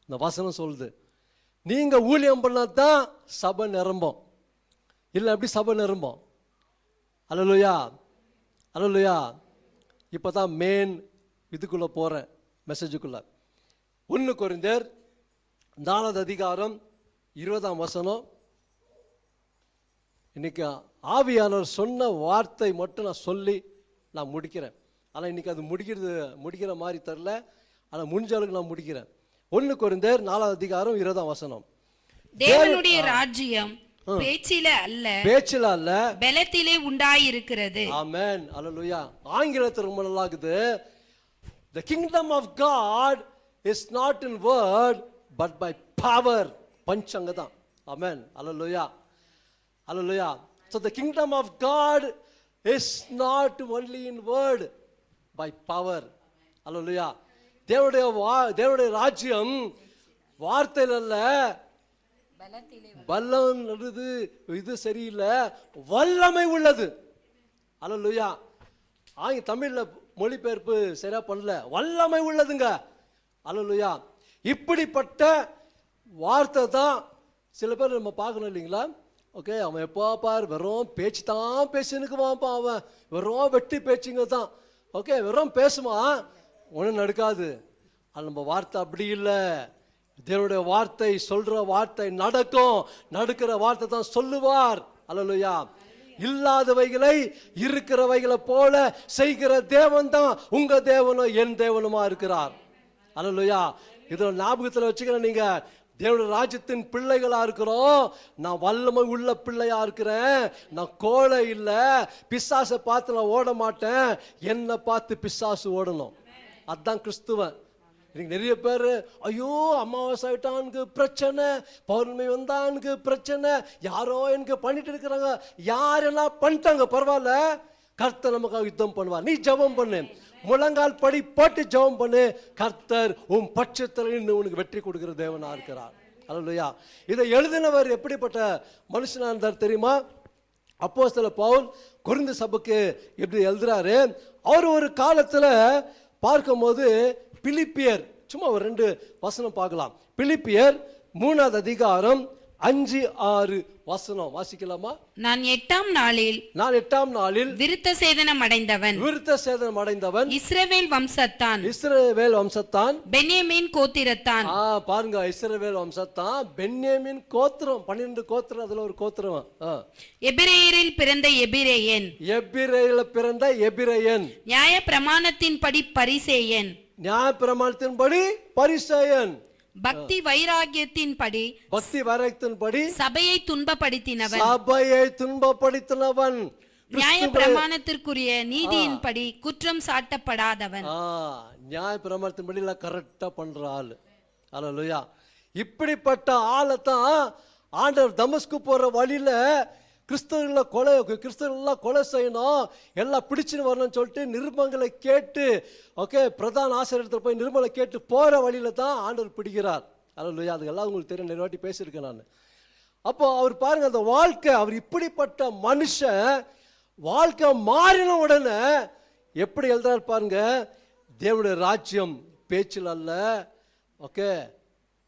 இந்த வசனம் சொல்லுது, நீங்கள் ஊழியம் பண்ணால் தான் சபை நிரம்பும், இல்லை எப்படி சபை நிரம்பும்? அல்லேலூயா, அல்லேலூயா. இப்போ தான் மெயின் இதுக்குள்ளே போகிறேன், மெசேஜுக்குள்ளே. 1 கொரிந்தியர் 4 அதிகாரம் 20ஆம் வசனம். இன்னைக்கு ஆவியானவர் சொன்ன வார்த்தை மட்டும் நான் சொல்லி நான் முடிக்கிறேன். ஆனால் இன்னைக்கு அது முடிக்கிற மாதிரி தெரில, ஆனால் முடிஞ்ச அளவுக்கு நான் முடிக்கிறேன். 1 கொரிந்தியர் 4 அதிகாரம் 20ஆம் வசனம். தேவனுடைய ராஜ்யம் பேச்சில அல்ல பலத்திலே உண்டாயிருக்கிறது. ஆமென், அல்லேலூயா. ஆங்கிலத்தில் ரொம்ப நல்லா இருக்குது. The kingdom of God is not in word but by power. பஞ்சங்க தான். ஆமென், அல்லேலூயா, அல்லேலூயா. So the kingdom of God is not only in word, by power. அல்லேலூயா. தேவனுடைய ராஜ்யம் வார்த்தையில் அல்ல, பலம் இது சரியில்லை, வல்லமை உள்ளது. அல்லேலூயா. தமிழ்ல மொழிபெயர்ப்பு சரியா பண்ணல, வல்லமை உள்ளதுங்க. அல்லேலூயா. இப்படிப்பட்ட வார்த்தை தான் சில பேர் நம்ம பார்க்கணும் இல்லைங்களா? ஓகே, அவன் எப்போ பார் வெறும் பேச்சு தான் பேசினுக்குவான்ப்பா, அவன் வெறும் வெட்டி பேச்சுங்க தான். ஓகே, வெறும் பேசுவான், ஒன்றும் நடக்காது. அது நம்ம வார்த்தை அப்படி இல்லை. தேவனுடைய வார்த்தை, சொல்ற வார்த்தை நடக்கும், நடக்கிற வார்த்தை தான் சொல்லுவார். அல்லேலூயா. இல்லாதவைகளை இருக்கிறவைகளை போல செய்கிற தேவன் தான் உங்க தேவனும் என் தேவனுமா இருக்கிறார். அல்லேலூயா. இதை ஞாபகத்தில் வச்சுக்கிறேன். நீங்க தேவனுடைய ராஜ்யத்தின் பிள்ளைகளா இருக்கிறோம். நான் வல்லமை உள்ள பிள்ளையா இருக்கிறேன். நான் கோழை இல்லை, பிசாசை பார்த்து நான் ஓட மாட்டேன், என்னை பார்த்து பிசாசு ஓடணும். அதுதான் கிறிஸ்துவன். இன்னைக்கு நிறைய பேர், ஐயோ அமாவாசை ஆயிட்டானுக்கு பிரச்சனை, பௌர்ணமி வந்தானுக்கு பிரச்சனை, யாரோ எனக்கு பண்ணிட்டு இருக்கிறாங்க. யார் என்ன பண்ணிட்டாங்க பரவாயில்ல, கர்த்தர் நமக்காக யுத்தம் பண்ணுவார். நீ ஜெபம் பண்ணு, முழங்கால் படி போட்டு ஜெபம் பண்ணு, கர்த்தர் உன் பட்சத்தில் நின்று உனக்கு வெற்றி கொடுக்கிற தேவனா இருக்கிறார். அல்லேலூயா. இதை எழுதினவர் எப்படிப்பட்ட மனுஷனா இருந்தார் தெரியுமா? அப்போஸ்தலர் பவுல் கொரிந்து சபைக்கு எப்படி எழுதுறாரு, அவர் ஒரு காலத்துல பார்க்கும்போது பிலிப்பியர், சும்மா ஒரு 2 வசனம் பார்க்கலாம். பிலிப்பியர் 3வது அதிகாரம் 5-6 வசனம் வாசிக்கலாமா? நான் 8ஆம் நாளில் விருத்த சேதனம் அடைந்தவன் இஸ்ரவேல் வம்சத்தான் பென்யமீன் கோத்திரத்தான். பாருங்க, இஸ்ரவேல் வம்சத்தான் பென்யமீன் கோத்திரம், 12 கோத்திரம், அதுல ஒரு கோத்திரம். எபிரேயரில் பிறந்த எபிரேயன், நியாய பிரமாணத்தின்படி பரிசேயன், பக்தி வைராகியத்தின்படி சபையை துன்பப்படுத்தினவன், நியாய பிரமாணத்திற்குரிய நீதியின்படி குற்றம் சாட்டப்படாதவன். நியாய பிரமாணத்தின்படி கரெக்டா பண்ற ஆளு. அல்லேலூயா. இப்படிப்பட்ட ஆளைத்தான் ஆண்டவர் தமஸ்கு போற வழியில கிறிஸ்தவர்கள கொலை செய்யணும், எல்லாம் பிடிச்சுன்னு வரணும்னு சொல்லிட்டு நிருபங்களை கேட்டு, பிரதான ஆசிரியர் போய் நிருபங்களை கேட்டு போற வழியில தான் ஆண்டவர் பிடிக்கிறார். அல்லேலூயா. அதுக்கெல்லாம் உங்களுக்கு தெரியும், நிறைய வாட்டி பேசியிருக்கேன் நான். அப்போ அவர் பாருங்க, அந்த வாழ்க்கை, அவர் இப்படிப்பட்ட மனுஷன் வாழ்க்கை மாறின உடனே எப்படி எழுதுறாரு பாருங்க, தேவனுடைய ராஜ்யம் பேச்சில் அல்ல,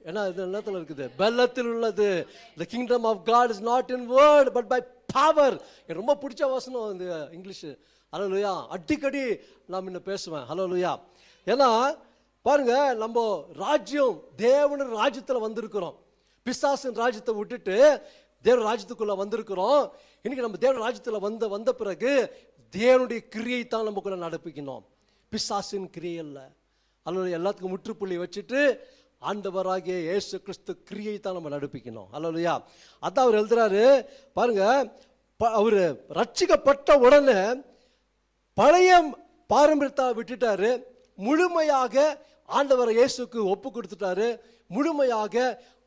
ஏன்னா இது என்னத்துல இருக்குது, பெல்லத்தில் உள்ளது. The kingdom of God is not in word but by power. எனக்கு ரொம்ப பிடிச்ச வசனம் இந்த இங்கிலீஷ். ஹல்லேலூயா. அடிக்கடி நான் இன்னும் பேசுவேன். ஹல்லேலூயா. ஏன்னா பாருங்க, நம்ம ராஜ்யம் தேவனுடைய ராஜ்யத்தில் வந்திருக்கிறோம். பிசாசின் ராஜ்யத்தை விட்டுட்டு தேவ ராஜ்யத்துக்குள்ள வந்திருக்கிறோம். இன்னைக்கு நம்ம தேவ ராஜ்யத்தில் வந்த பிறகு தேவனுடைய கிரியை தான் நமக்குள்ள நடப்பிக்கணும், பிசாசின் கிரியை அல்ல. ஹல்லேலூயா. எல்லாத்துக்கும் முற்றுப்புள்ளி வச்சுட்டு ஆண்டவராகிய இயேசு கிறிஸ்து கிரியை தான் நம்ம நடப்பிக்கணும். அல்லேலூயா. அதான் அவர் எழுதுறாரு பாருங்க, அவர் ரட்சிக்கப்பட்ட உடனே பழைய பாரம்பரியத்தை விட்டுட்டாரு, முழுமையாக ஆண்டவர் இயேசுக்கு ஒப்பு கொடுத்துட்டாரு, முழுமையாக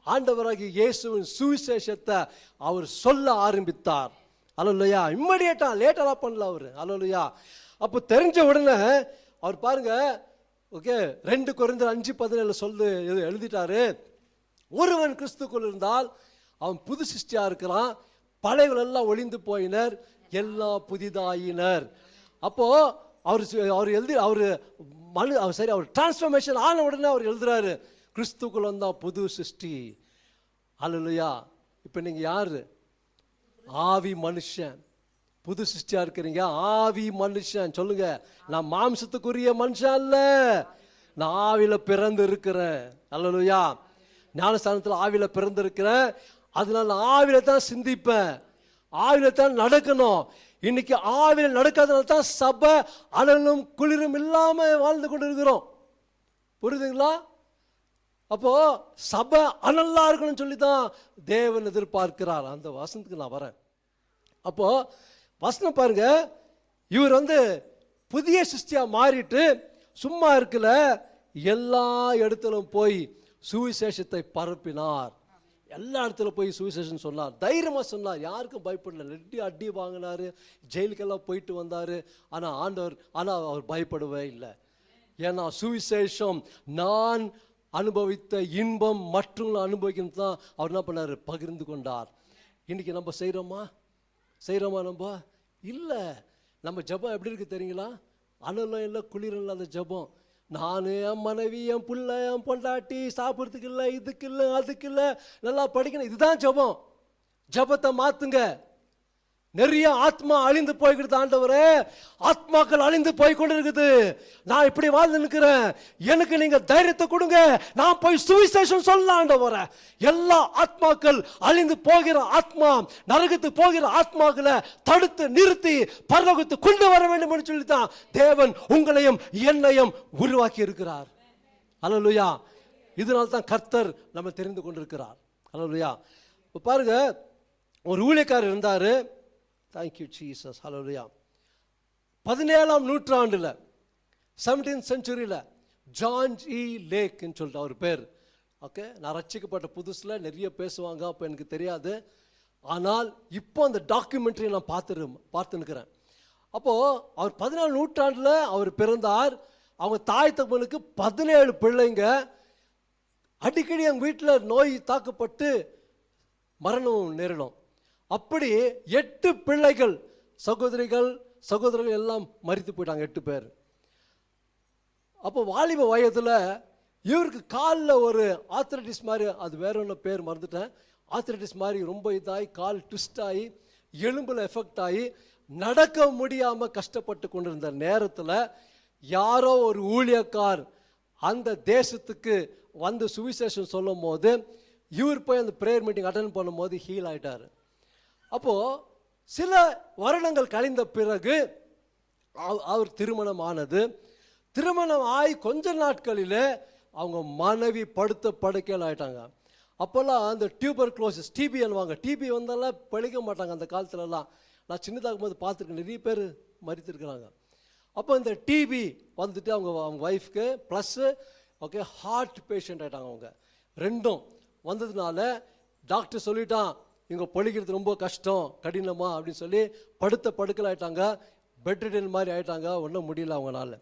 ஆண்டவராகிய இயேசுவின் சுவிசேஷத்தை அவர் சொல்ல ஆரம்பித்தார். அல்லேலூயா. இம்மீடியட்டா, லேட்டரா பண்ணல அவர். அல்லேலூயா. அப்போ தெரிஞ்ச உடனே அவர் பாருங்க, 2 கொரிந்தியர் 5:17 எழுதிட்டாரு, ஒருவன் கிறிஸ்துக்குள் இருந்தால் அவன் புது சிருஷ்டியா இருக்கிறான், பழையவர்கள் எல்லாம் ஒளிந்து போயினர், எல்லாம் புதிதாயினர். அப்போ அவர் டிரான்ஸ்ஃபர்மேஷன் ஆன உடனே அவர் எழுதுறாரு, கிறிஸ்துக்குள் வந்தா புது சிருஷ்டி. அல்லேலூயா. இப்போ நீங்க யாரு? ஆவி மனுஷன், புது சிருஷ்டியா இருக்கிறீங்க, ஆவி மனுஷன். சொல்லுங்க, நான் மாம்சத்துக்குரிய மனுஷன் அல்ல, நான் ஆவியில பிறந்து இருக்கிறேன். அல்லேலூயா. ஞானஸ்தானத்தில் ஆவியில பிறந்து இருக்கிறேன், அதனால நான் ஆவியில தான் சிந்திப்பேன், ஆவியில தான் நடக்கணும். இன்னைக்கு ஆவியில நடக்காதனால தான் சபை அனலும் குளிரும் இல்லாம வாழ்ந்து கொண்டு இருக்கிறோம். புரியுதுங்களா? அப்போ சபை அனல்லா இருக்கணும்னு சொல்லி தான் தேவன் எதிர்பார்க்கிறார். அந்த வசனத்துக்கு நான் வரேன். அப்போ வசனம் பாருங்க, இவர் புதிய சிருஷ்டியா மாறிட்டு சும்மா இருக்கல, எல்லா இடத்திலும் போய் சுவிசேஷத்தை பரப்பினார். எல்லா இடத்துல போய் சுவிசேஷம் சொன்னார், தைரியமா சொன்னார், யாருக்கும் பயப்படல. அடி வாங்கினாரு, ஜெயிலுக்கெல்லாம் போயிட்டு வந்தாரு. ஆனா அவர் பயப்படவே இல்லை. ஏன்னா சுவிசேஷம் நான் அனுபவித்த இன்பம் மற்றவங்களை அனுபவிக்கிறது தான் அவர் என்ன பண்ணாரு, பகிர்ந்து கொண்டார். இன்னைக்கு நம்ம செய்யறோமா நம்ம இல்லை. நம்ம ஜபம் எப்படி இருக்கு தெரியுங்களா? அனலும் இல்லை, குளிரும் இல்லாத ஜபம். நான், என் மனைவி, என் பிள்ளை, என் பொண்டாட்டி, சாப்பிட்றதுக்கு இல்லை, இதுக்கு இல்லை, அதுக்கு இல்லை, நல்லா படிக்கணும், இதுதான் ஜபம். ஜபத்தை மாத்துங்க. நிறைய ஆத்மா அழிந்து போய்கிறது. ஆண்டவரே, ஆத்மாக்கள் அழிந்து போய் கொண்டு இருக்குது, நான் இப்படி வாழ்ந்து நிற்கிறேன், எனக்கு நீங்க தைரியத்தை கொடுங்க, நான் போய் சுவிசேஷம் சொல்லலாம். ஆண்டவரே, எல்லா ஆத்மாக்கள் அழிந்து போகிற ஆத்மா, நரகத்துக்கு போகிற ஆத்மாக்களை தடுத்து நிறுத்தி பரலோகத்துக்கு கொண்டு வர வேண்டும் என்று சொல்லித்தான் தேவன் உங்களையும் என்னையும் உருவாக்கி இருக்கிறார். அல்லேலூயா. இதனால தான் கர்த்தர் நம்ம தெரிந்து கொண்டிருக்கிறார். அல்லேலூயா. பாருங்க, ஒரு ஊழியக்காரர் இருந்தாரு. Thank you Jesus. ஹல்லேலூயா. 17ஆம் நூற்றாண்டுல, 17th centuryல ஜான் இ லேக்ன்னு சொல்லிட்டு அவர் பேர். நான் ரட்சிக்கப்பட்ட புதுசுல நிறைய பேசுவாங்க, அப்போ எனக்கு தெரியாது. ஆனால் இப்போ அந்த டாக்குமெண்ட்ரி நான் பார்த்துன்னுக்கிறேன். அப்போ அவர் 14ஆம் நூற்றாண்டுல அவர் பிறந்தார். அவங்க தாய் தகவலுக்கு 17 பிள்ளைங்க. அடிக்கடி அவங்க வீட்டில் நோய் தாக்கப்பட்டு மரணம் நேரிடும். அப்படி 8 பிள்ளைகள், சகோதரர்கள் எல்லாம் மரித்து போயிட்டாங்க, 8 பேர். அப்போ வாலிப வயதில் இவருக்கு காலில் ஒரு ஆர்த்ரைட்டிஸ் மாதிரி, அது வேற ஒன்று பேர் மறந்துட்டேன், ஆர்த்ரைட்டிஸ் மாதிரி ரொம்ப இதாகி கால் ட்விஸ்ட் ஆகி எலும்பில் எஃபெக்ட் ஆகி நடக்க முடியாமல் கஷ்டப்பட்டு கொண்டிருந்த நேரத்தில் யாரோ ஒரு ஊழியக்கார் அந்த தேசத்துக்கு வந்து சுவிசேஷம் சொல்லும் போது இவர் போய் அந்த ப்ரேயர் மீட்டிங் அட்டென்ட் பண்ணும்போது ஹீல் ஆகிட்டார். அப்போது சில வருடங்கள் கழிந்த பிறகு அவர் திருமணம் ஆனது. திருமணம் ஆகி கொஞ்ச நாட்களில் அவங்க மனைவி படுத்த படுக்கையில் ஆகிட்டாங்க. அப்போல்லாம் அந்த டியூபர்குலோசிஸ், டிபி அனுவாங்க, டிபி வந்தாலும் பழிக்க மாட்டாங்க அந்த காலத்துலலாம். நான் சின்னதாகும் போது பார்த்துருக்கேன், நிறைய பேர் மரித்திருக்கிறாங்க. அப்போ இந்த டிபி வந்துட்டு அவங்க ஒய்ஃப்க்கு ப்ளஸ்ஸு ஹார்ட் பேஷண்ட் ஆகிட்டாங்க. அவங்க ரெண்டும் வந்ததுனால டாக்டர் சொல்லிட்டான், இவங்க பொழிக்கிறது ரொம்ப கஷ்டம், கடினமா அப்படின்னு சொல்லி படுத்த படுக்கல் ஆகிட்டாங்க, பெட்ரிடன் மாதிரி ஆகிட்டாங்க, ஒன்றும் முடியல அவங்களால.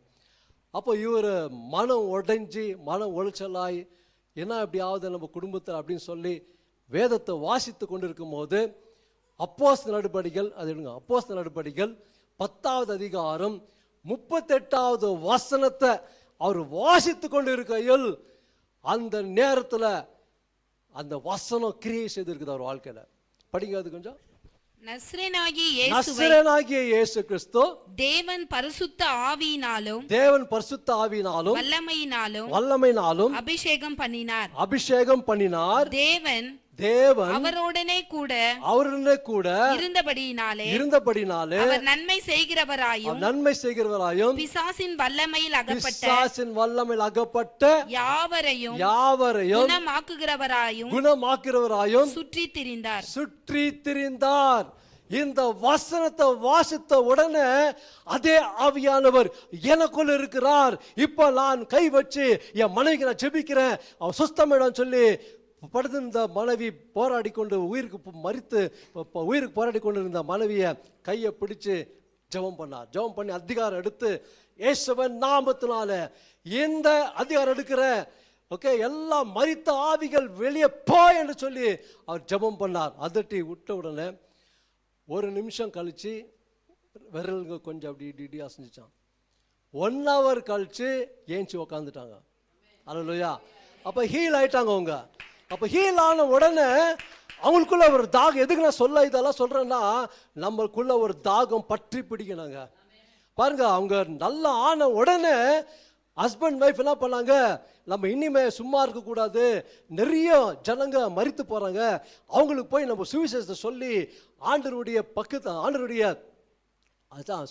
அப்போ இவர் மனம் உடைஞ்சி மனம் உளைச்சலாகி என்ன எப்படியாவது நம்ம குடும்பத்தில் அப்படின்னு சொல்லி வேதத்தை வாசித்து கொண்டு இருக்கும் போது அப்போஸ்தலர் நடபடிகள், அது எடுங்க, அப்போஸ்தலர் நடபடிகள் 10வது அதிகாரம் 38வது வசனத்தை அவர் வாசித்து கொண்டு இருக்கையில் அந்த நேரத்தில் அந்த வசனம் கிரியை செய்திருக்குது அவர் வாழ்க்கையில. படிங்க அது கொஞ்சம். நசரேயனாகிய இயேசு கிறிஸ்து தேவன் பரிசுத்த ஆவியினாலும் வல்லமையினாலும் அபிஷேகம் பண்ணினார். தேவன் அவருடனே கூட இருந்தபடியினாலே அவர் நன்மை செய்கிறவராயும் பிசாசின் வல்லமையில் அகப்பட்ட யாவரையும் குணமாக்குகிறவராயும் சுற்றி திரிந்தார். இந்த வசனத்தை வாசித்த உடனே அதே ஆவியானவர் எனக்குள்ள இருக்கிறார், இப்ப நான் கை வச்சு என் மனைவிக்கு நான் ஜெபிக்கிறேன், அவன் சுஸ்தமிடம் சொல்லி படுத்திருந்த மனைவி போராடி கொண்டு உயிருக்கு போராடி கொண்டு இருந்த மனைவியை கையை பிடிச்சு ஜெபம் பண்ணார். ஜெபம் பண்ணி அதிகாரம் எடுத்து இயேசுவின் நாமத்தினால இந்த அதிகாரம் எடுக்கிற எல்லா மரித்த ஆவிகள் வெளியே போ என்று சொல்லி அவர் ஜெபம் பண்ணார். அதட்டி விட்ட உடனே ஒரு நிமிஷம் கழிச்சு விரலுங்க கொஞ்சம் அப்படி இப்படி அசைஞ்சிச்சான். 1 hour கழிச்சு ஏஞ்சி உக்காந்துட்டாங்க. அல்லேலூயா. அப்போ ஹீல் ஆயிட்டாங்க அவங்க. அப்போ ஹீல் ஆன உடனே அவங்களுக்குள்ள ஒரு தாகம், எதுக்கு நான் இதெல்லாம் சொல்றேன்னா நம்மளுக்குள்ள ஒரு தாகம் பற்றி பிடிக்கணுங்க. பாருங்க, அவங்க நல்லா ஆன உடனே ஹஸ்பண்ட் ஒய்ஃப் என்ன பண்ணாங்க, நம்ம இனிமே சும்மா இருக்கக்கூடாது, நிறைய ஜனங்க மரித்து போறாங்க, அவங்களுக்கு போய் நம்ம சுவிசேஷத்தை சொல்லி ஆண்டவருடைய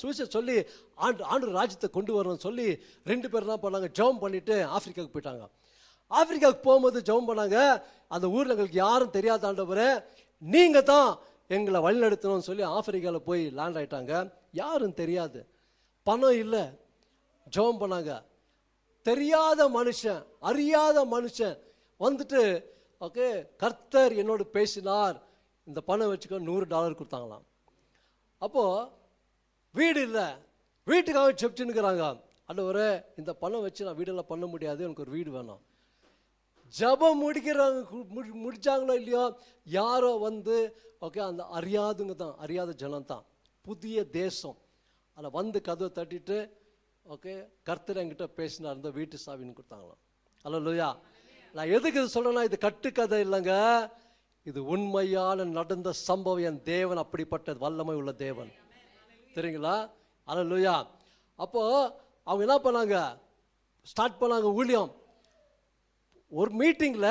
சுவிசேஷம் சொல்லி ஆண்டவர் ராஜ்யத்தை கொண்டு வரணும்னு சொல்லி 2 பேர் என்ன பண்ணாங்க, ஜெபம் பண்ணிட்டு ஆப்பிரிக்காவுக்கு போயிட்டாங்க. ஆப்பிரிக்காவுக்கு போகும்போது ஜெபம் பண்ணாங்க, அந்த ஊரில் எங்களுக்கு யாரும் தெரியாத ஆண்டவரே நீங்க தான் எங்களை வழிநடத்தணும்னு சொல்லி ஆப்பிரிக்காவில் போய் லேண்ட் ஆயிட்டாங்க. யாரும் தெரியாது, பணம் இல்லை. ஜெபம் பண்ணாங்க. தெரியாத மனுஷன், அறியாத மனுஷன் வந்துட்டு கர்த்தர் என்னோடு பேசினார், இந்த பணம் வச்சுக்க $100 கொடுத்தாங்களாம். அப்போது வீடு இல்லை, வீட்டுக்காக ஜெபிச்சுன்னுக்கிறாங்க. ஆண்டவரே இந்த பணம் வச்சு நான் வீடெல்லாம் பண்ண முடியாது, எனக்கு ஒரு வீடு வேணும். ஜபம் முடிச்சாங்களோ இல்லையோ யாரோ வந்து அந்த அறியாதுங்க தான், அறியாத ஜனம் தான், புதிய தேசம், அதில் வந்து கதவை தட்டிட்டு கர்த்தர் என்கிட்ட பேசினார், இந்த வீட்டு சாவின்னு கொடுத்தாங்களாம். அல்லேலூயா. நான் எதுக்கு இது சொல்றேன்னா, இது கட்டுக்கதை இல்லைங்க, இது உண்மையான நடந்த சம்பவம். என் தேவன் அப்படிப்பட்ட வல்லமை உள்ள தேவன், தெரியுங்களா? அல்லேலூயா. அப்போ அவங்க என்ன பண்ணாங்க, ஸ்டார்ட் பண்ணாங்க ஊழியம். ஒரு மீட்டிங்ல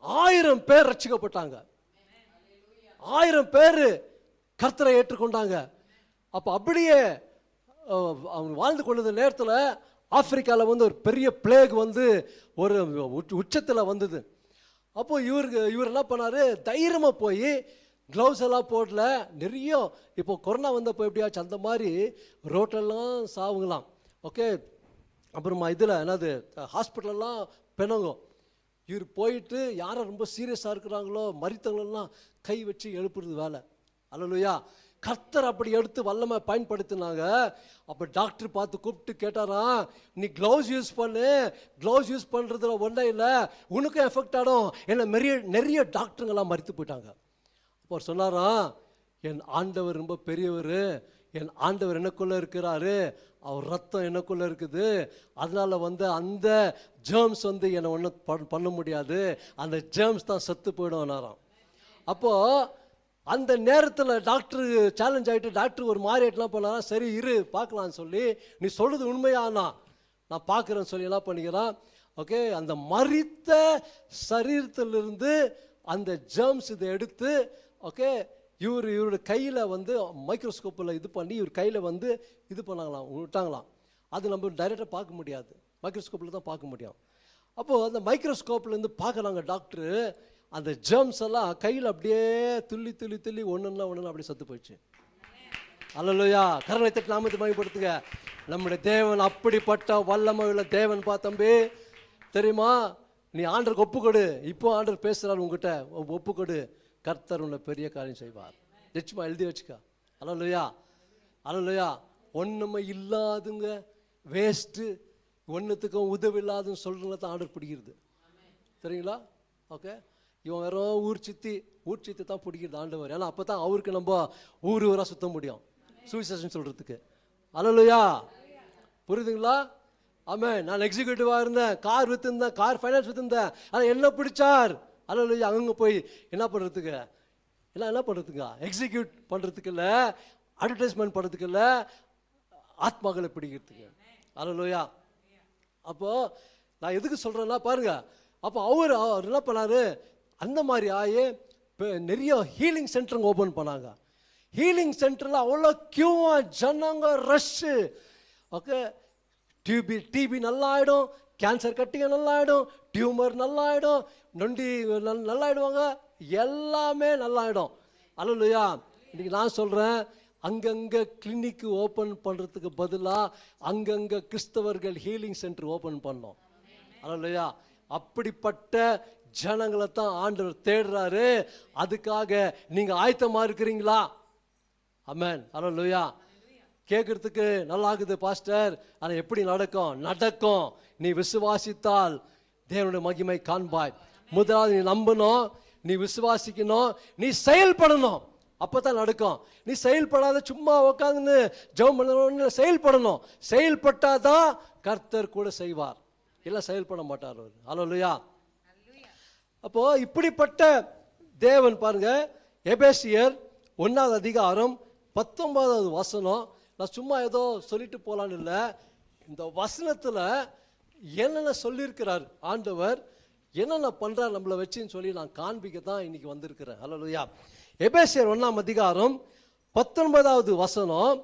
1000 பேர் ரட்சிக்கப்பட்டாங்க, 1000 பேர் கர்த்தரை ஏற்றுக்கொண்டாங்க. அப்போ அப்படியே அவங்க வாழ்ந்து கொண்டிருந்த நேரத்தில் ஆப்பிரிக்காவில் வந்து ஒரு பெரிய பிளேக் வந்து ஒரு உச்சத்தில் வந்தது. அப்போது இவர் என்ன பண்ணார், தைரியமாக போய் க்ளவுஸ் எல்லாம் போடல, நிறைய இப்போ கொரோனா வந்தப்போ எப்படியாச்சும் அந்த மாதிரி ரோட்டெல்லாம் சாவுங்களாம். அப்புறமா இதில் என்னது ஹாஸ்பிட்டலெல்லாம் பெணங்கும். இவர் போயிட்டு யாரை ரொம்ப சீரியஸாக இருக்கிறாங்களோ மரித்தவங்களெல்லாம் கை வச்சு எழுப்புறது வேலை. அல்லேலூயா. கர்த்தர் அப்படி எடுத்து வல்லமை பயன்படுத்தினாங்க. அப்போ டாக்டர் பார்த்து கூப்பிட்டு கேட்டாராம், நீ க்ளவுஸ் யூஸ் பண்ணு, க்ளவுஸ் யூஸ் பண்ணுறதுல ஒன்றே இல்லை, உனக்கும் எஃபெக்ட் ஆடும். ஏன்னா நிறைய டாக்டருங்கெல்லாம் மரித்து போயிட்டாங்க. அவர் சொன்னாராம், என் ஆண்டவர் ரொம்ப பெரியவர், என் ஆண்டவர் எனக்குள்ளே இருக்கிறாரு, அவர் ரத்தம் எனக்குள்ளே இருக்குது, அதனால் அந்த ஜேர்ம்ஸ் என்னை ஒன்றும் பண்ண முடியாது, அந்த ஜேர்ம்ஸ் தான் செத்து போயிடும்னாராம். அப்போது அந்த நேரத்தில் டாக்டர் சேலஞ்ச் ஆகிட்டு, டாக்டர் ஒரு மாதிரி ஆகிட்டுலாம் பண்ணாரா, சரி இரு பார்க்கலான்னு சொல்லி, நீ சொல்கிறது உண்மையானா நான் பார்க்குறேன்னு சொல்லி என்ன பண்ணிக்கிறான், ஓகே, அந்த மரித்த சரீரத்திலிருந்து அந்த ஜேர்ம்ஸ் இதை எடுத்து, ஓகே, இவருடைய கையில் மைக்ரோஸ்கோப்பில் இது பண்ணி இவர் கையில் இது பண்ணாங்களாம், விட்டாங்களாம். அது நம்ம டைரெக்டாக பார்க்க முடியாது, மைக்ரோஸ்கோப்பில் தான் பார்க்க முடியும். அப்போது அந்த மைக்ரோஸ்கோப்லேருந்து பார்க்குறாங்க டாக்டரு, அந்த ஜேர்ம்ஸ் எல்லாம் கையில் அப்படியே துள்ளி துள்ளி துள்ளி ஒன்றுன்னா அப்படியே செத்து போயிடுச்சு. அல்லேலூயா, கரங்களை தட்டி நாமத்தை மகிமைப்படுத்துங்க. நம்முடைய தேவன் அப்படிப்பட்ட வல்லமை உள்ள தேவன் தம்பி, தெரியுமா? நீ ஆண்டருக்கு ஒப்புக்கொடு, இப்போ ஆண்டர் பேசுகிறார் உங்ககிட்ட, ஒப்புக்கொடு, கர்த்தர் உன்னை பெரிய காரியம் செய்வார். நிச்சயமா எழுதி வச்சுக்க. அல்லேலூயா, அல்லேலூயா. ஒன்றுமே இல்லாதுங்க, வேஸ்ட்டு, ஒன்றுத்துக்கும் உதவி இல்லாதுன்னு சொல்கிறவங்க தான் ஆண்டர் பிடிக்கிறது, சரிங்களா? ஓகே, இவன் வெறும் ஊர் சித்தி தான் பிடிக்கிறது ஆண்டவர். ஏன்னா அப்போ தான் அவருக்கு நம்ம ஊராக சுத்த முடியும் சுவிசேஷன் சொல்கிறதுக்கு. அல்லேலூயா, புரியுதுங்களா? ஆமாம், நான் எக்ஸிக்யூட்டிவாக இருந்தேன், கார் விற்றுந்தேன், கார் ஃபைனான்ஸ் விற்றுந்தேன், ஆனால் என்ன பிடிச்சார்? அல்லேலூயா, அங்கே போய் என்ன பண்ணுறதுக்கு, என்ன பண்ணுறதுங்க, எக்ஸிக்யூட் பண்ணுறதுக்கு இல்லை, அட்வர்டைஸ்மெண்ட் பண்ணுறதுக்கு இல்லை, ஆத்மாக்களை பிடிக்கிறதுக்கு. அல்லேலூயா. அப்போது நான் எதுக்கு சொல்கிறேன்னா பாருங்க, அப்போ அவர் என்ன பண்ணார், அந்த மாதிரி ஆகி நிறைய ஹீலிங் சென்டருங்க ஓப்பன் பண்ணாங்க. ஹீலிங் சென்டரில் அவ்வளோ கியூவா ஜனங்க ரஷ்ஷு. ஓகே, டிபி நல்லாயிடும், கேன்சர் கட்டிங்க நல்லாயிடும், டியூமர் நல்லாயிடும், நொண்டி நல்லாயிடுவாங்க, எல்லாமே நல்லாயிடும். அல்லேலூயா. இன்றைக்கி நான் சொல்கிறேன், அங்கங்கே கிளினிக்கு ஓப்பன் பண்ணுறதுக்கு பதிலாக அங்கங்கே கிறிஸ்தவர்கள் ஹீலிங் சென்டர் ஓப்பன் பண்ணோம். அல்லேலூயா. அப்படிப்பட்ட ஜனங்களை தான் ஆண்டவர் தேடுறாரு. அதுக்காக நீங்கள் ஆயத்தமாக இருக்கிறீங்களா? ஆமென். அல்லேலூயா. கேட்குறதுக்கு நல்லா இருக்குது பாஸ்டர், ஆனால் எப்படி நடக்கும்? நீ விசுவாசித்தால் தேவனுடைய மகிமை காண்பாய். முதலாவது நீ நம்பணும், நீ விசுவாசிக்கணும், நீ செயல்படணும், அப்போ தான் நடக்கும். நீ செயல்படாத சும்மா உட்காந்து ஜெபம் பண்ணணும், செயல்படணும். செயல்பட்டால் தான் கர்த்தர் கூட செய்வார், இல்லை செயல்பட மாட்டார். அல்லேலூயா. அப்போ இப்படிப்பட்ட தேவன் பாருங்க, எபேசியர் 1 அதிகாரம் 19 வசனம். நான் சும்மா ஏதோ சொல்லிட்டு போலான்னு இல்லை, இந்த வசனத்தில் என்னென்ன சொல்லியிருக்கிறார் ஆண்டவர், என்னென்ன பண்ணுறார் நம்மளை வச்சுன்னு சொல்லி நான் காண்பிக்க தான் இன்னைக்கு வந்திருக்கிறேன். அல்லேலூயா. எபேசியர் 1 அதிகாரம் 19 வசனம்.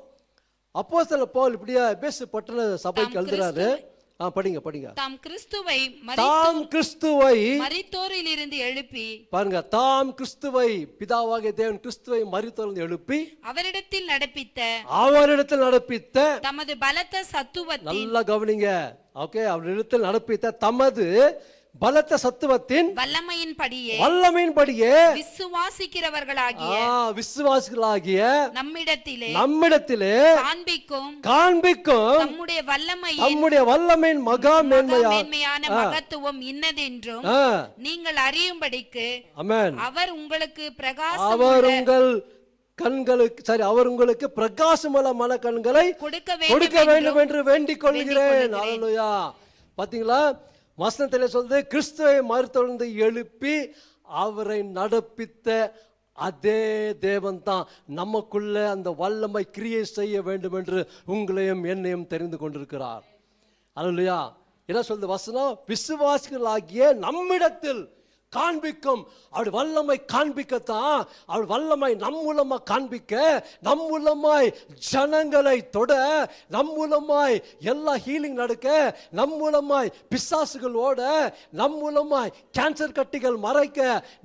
அப்போஸ்தலர் பவுல் இப்படியா எபேசு பட்டண சபைக்கு எழுதுறாரு. படிங்க. தாம் கிறிஸ்துவை மரித்தோரிலிருந்து எழுப்பி, பாருங்க, தாம் கிறிஸ்துவை, பிதாவாகிய தேவன் கிறிஸ்துவை மரித்தோரிலிருந்து எழுப்பி அவரிடத்தில் நடப்பித்த தமது பலத்த சத்துவத்தின், நல்லா கவனிங்க, ஓகே, அவரிடத்தில் நடப்பித்த தமது பலத்த சத்துவத்தின் வல்லமையின்படியே விசுவாசிக்கிறவர்களாகிய நம்மிடத்திலே காண்பிக்கும் நம்முடைய வல்லமையின் மகா மேன்மையான மகத்துவம் இன்னதென்றும் நீங்கள் அறியும்படிக்கு அவர் உங்களுக்கு அவர் உங்களுக்கு பிரகாசமான கண்களை கொடுக்க வேண்டும் என்று வேண்டிக் கொள்கிறேன். அல்லேலூயா. பாத்தீங்களா, வசனத்திலே சொல்லுது, கிறிஸ்துவை மரித்தோரிலிருந்து எழுப்பி அவரை நடப்பித்த அதே தேவன் தான் நமக்குள்ள அந்த வல்லமை கிரியை செய்ய வேண்டும் என்று உங்களையும் என்னையும் தெரிந்து கொண்டிருக்கிறார். அல்லேலூயா. என்ன சொல்லுது வசனம்? விசுவாசிகளாகிய நம்மிடத்தில் காண்பிக்கும். அவள் வல்லமை காண்பிக்கத்தான், அவள் வல்லமை நம் மூலமா காண்பிக்க, நம் மூலமாய் ஜனங்களை தொட, நம் மூலமாய் எல்லா ஹீலிங் நடக்க, நம் மூலமாய் பிசாசுகள் ஓட, நம் மூலமாய் கேன்சர் கட்டிகள் மறைக்க,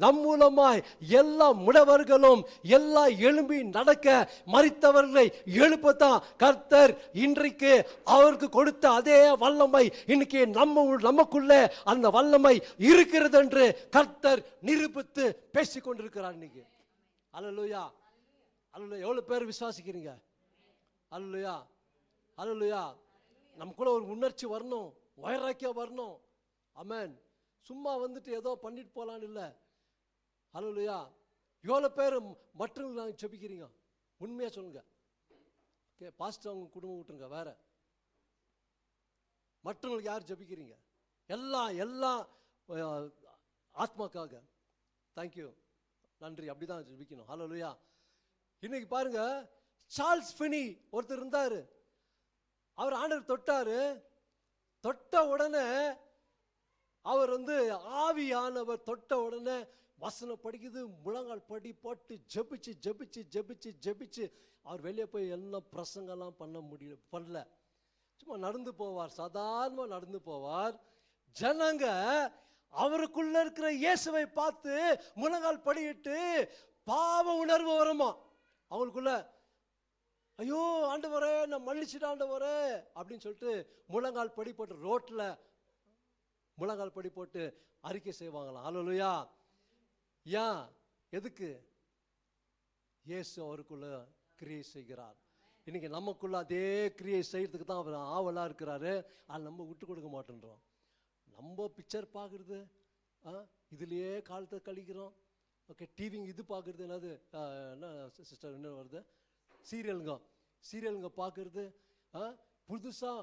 நம் மூலமாய் எல்லா முடவர்களும் எல்லா எழும்பி நடக்க, மரித்தவர்களை எழுப்பத்தான் கர்த்தர் இன்றைக்கு அவருக்கு கொடுத்த அதே வல்லமை இன்னைக்கு நமக்குள்ள அந்த வல்லமை இருக்கிறது என்று கர்த்தர் நிரூபித்து பேசிக் கொண்டிருக்கிறார் இன்னைக்கு. அல்லேலூயா. அல்லேலூயா. எவ்வளவு பேர் விசுவாசிக்கிறீங்க? அல்லேலூயா. அல்லேலூயா. நமக்குள்ள ஒரு உணர்ச்சி வரணும், வைராக்கியம் வரணும். ஆமென். சும்மா ஏதோ பண்ணிட்டு போலான்னு இல்லை. அல்லேலூயா. எவ்வளோ பேர் மற்றவங்களுக்கு நாங்கள் ஜெபிக்கிறீங்க? உண்மையாக சொல்லுங்க. ஓகே, பாஸ்டர் அவங்க குடும்பம் விட்டுருங்க, வேற மற்றவங்களுக்கு யார் ஜெபிக்கிறீங்க? எல்லாம் ஆத்மாக்காக. தேங்க்யூ, நன்றி. அப்படிதான் ஜெபிக்கணும். ஹல்லேலூயா. இன்னைக்கு பாருங்க, சார்ல்ஸ் ஃபினி ஒருத்தர் இருந்தாரு. அவர் ஆண்டவர் தொட்டாரு. தொட்ட உடனே அவர் ஆவியானவர் தொட்ட உடனே வசனம் படிக்குது, முழங்கால் படி போட்டு ஜெபிச்சு ஜெபிச்சு ஜெபிச்சு ஜெபிச்சு அவர் வெளியே போய் என்ன பிரசங்கெல்லாம் பண்ணல. சும்மா நடந்து போவார், சாதாரணமாக நடந்து போவார். ஜனங்க அவருக்குள்ள இருக்கிற இயேசுவை பார்த்து முழங்கால் படியிட்டு பாவ உணர்வு வருமா அவங்களுக்குள்ள. ஐயோ ஆண்டவரே, நான் மன்னிச்சிட்டு ஆண்டவரே அப்படின்னு சொல்லிட்டு முழங்கால் படி போட்டு ரோட்டில் முழங்கால் படி போட்டு அறிக்கை செய்வாங்களாம். ஹல்லேலூயா. ஏன்? எதுக்கு? இயேசு அவருக்குள்ள கிரியை செய்கிறார். இன்னைக்கு நமக்குள்ள அதே கிரியை செய்யறதுக்கு தான் அவர் ஆவலா இருக்கிறாரு. அதை நம்ம விட்டு கொடுக்க மாட்டேன்றோம். நம்ம பிக்சர் பார்க்குறது, இதுலேயே காலத்தை கழிக்கிறோம். ஓகே, டிவி இது பார்க்குறது, என்ன சிஸ்டர் என்ன வருது, சீரியலுங்க பார்க்குறது. புதுசாக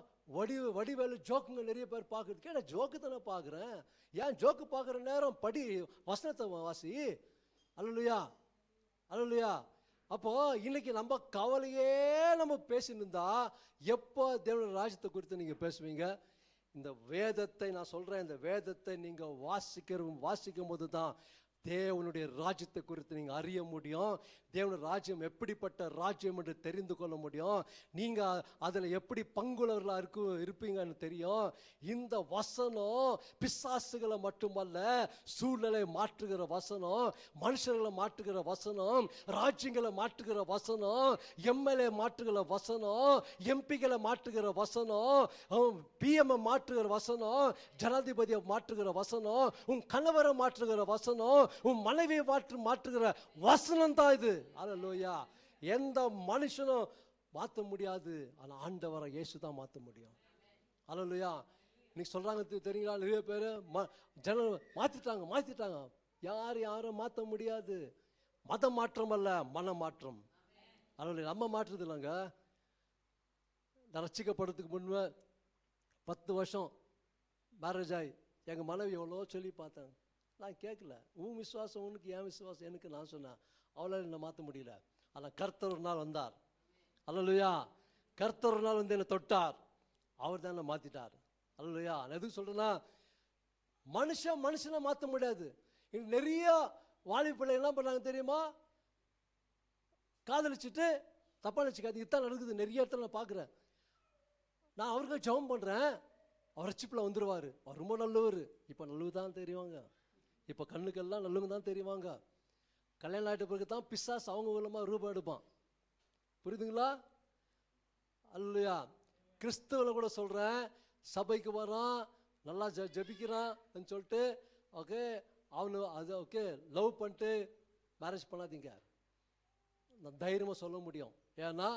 வடிவேலு ஜோக்குங்க நிறைய பேர் பார்க்குறது. கேட்ட ஜோக்கு தானே பார்க்குறேன், ஏன் ஜோக்கு பார்க்குற நேரம் படி வசனத்தை வாசி. அல்லேலூயா, அல்லேலூயா. அப்போ இன்னைக்கு நம்ம கவலையே நம்ம பேசின்னு இருந்தா எப்போ தேவனுடைய ராஜ்யத்தை குறித்து நீங்கள் பேசுவீங்க? இந்த வேதத்தை நான் சொல்கிறேன், இந்த வேதத்தை நீங்கள் வாசிக்கும் போது தான் தேவனுடைய ராஜ்யத்தை குறித்து நீங்கள் அறிய முடியும். தேவனுடைய ராஜ்யம் எப்படிப்பட்ட ராஜ்யம் என்று தெரிந்து கொள்ள முடியும். நீங்கள் அதில் எப்படி பங்குள்ளவர்களாக இருப்பீங்கன்னு தெரியும். இந்த வசனம் பிசாசுகளை மட்டுமல்ல, சூழ்நிலை மாற்றுகிற வசனம், மனுஷர்களை மாற்றுகிற வசனம், ராஜ்யங்களை மாற்றுகிற வசனம், எம்எல்ஏ மாற்றுகிற வசனம், எம்பிகளை மாற்றுகிற வசனம், பிஎம் மாற்றுகிற வசனம், ஜனாதிபதியை மாற்றுகிற வசனம், உன் கணவரை மாற்றுகிற வசனம், உன் மனைவியை மாற்றுகிற வசனம் தான் இது. அல்லேலூயா. எந்த மனுஷனும் மாற்ற முடியாது, ஆனால் ஆண்டவரை இயேசு தான் மாற்ற முடியும். அல்லேலூயா. இன்னைக்கு சொல்றாங்க தெரியுங்களா, நிறைய பேர் ஜனம் மாத்திட்டாங்க. யாரும் மாற்ற முடியாது. மத மாற்றம் அல்ல, மன மாற்றம். அல்லேலூயா. நம்ம மாற்றுறது இல்லைங்க. நான் ரட்சிக்கப்படுறதுக்கு முன்பு 10 வருஷம் மேரேஜ் ஆகி எங்கள் மனைவி எவ்வளோ சொல்லி பார்த்தேன், நான் கேட்கல. உன் விசுவாசம் உனக்கு, என் விசுவாசம் எனக்கு. நான் சொன்னேன், அவளால் என்னை மாற்ற முடியல. ஆனால் கர்த்தர் ஒரு நாள் வந்தார். அல்லேலூயா. கர்த்தர் ஒரு நாள் என்னை தொட்டார். அவர் தான் என்னை மாற்றிட்டார். அல்லேலூயா. நான் எதுக்கு சொல்கிறேன்னா, மனுஷனை மாற்ற முடியாது. நிறைய வாலிப பிள்ளை என்ன பண்ணாங்க தெரியுமா, காதலிச்சுட்டு தப்பா நினச்சிக்காது, இதுதான் நடக்குது நிறைய இடத்துல நான் பார்க்குறேன். நான் அவருக்கு ஜெபம் பண்ணுறேன், அவர் ரட்சிப்பில் வந்துடுவார். அவர் ரொம்ப நல்லவர். இப்போ நல்லது தான் தெரியுவாங்க, இப்போ கண்ணுக்கெல்லாம் நல்லவங்க தான் தெரியுவாங்க. கல்யாணம் ஆகிட்ட பிறகு தான் பிசாஸ் அவங்க மூலமாக ரூபம் எடுப்பான். புரியுதுங்களா? அல்லேலூயா. கிறிஸ்துவில் கூட சொல்கிறேன், சபைக்கு வரான், நல்லா ஜபிக்கிறான்னு சொல்லிட்டு ஓகே அவனு அது ஓகே லவ் பண்ணிட்டு மேரேஜ் பண்ணாதீங்க. நான் தைரியமாக சொல்ல முடியும். ஏன்னா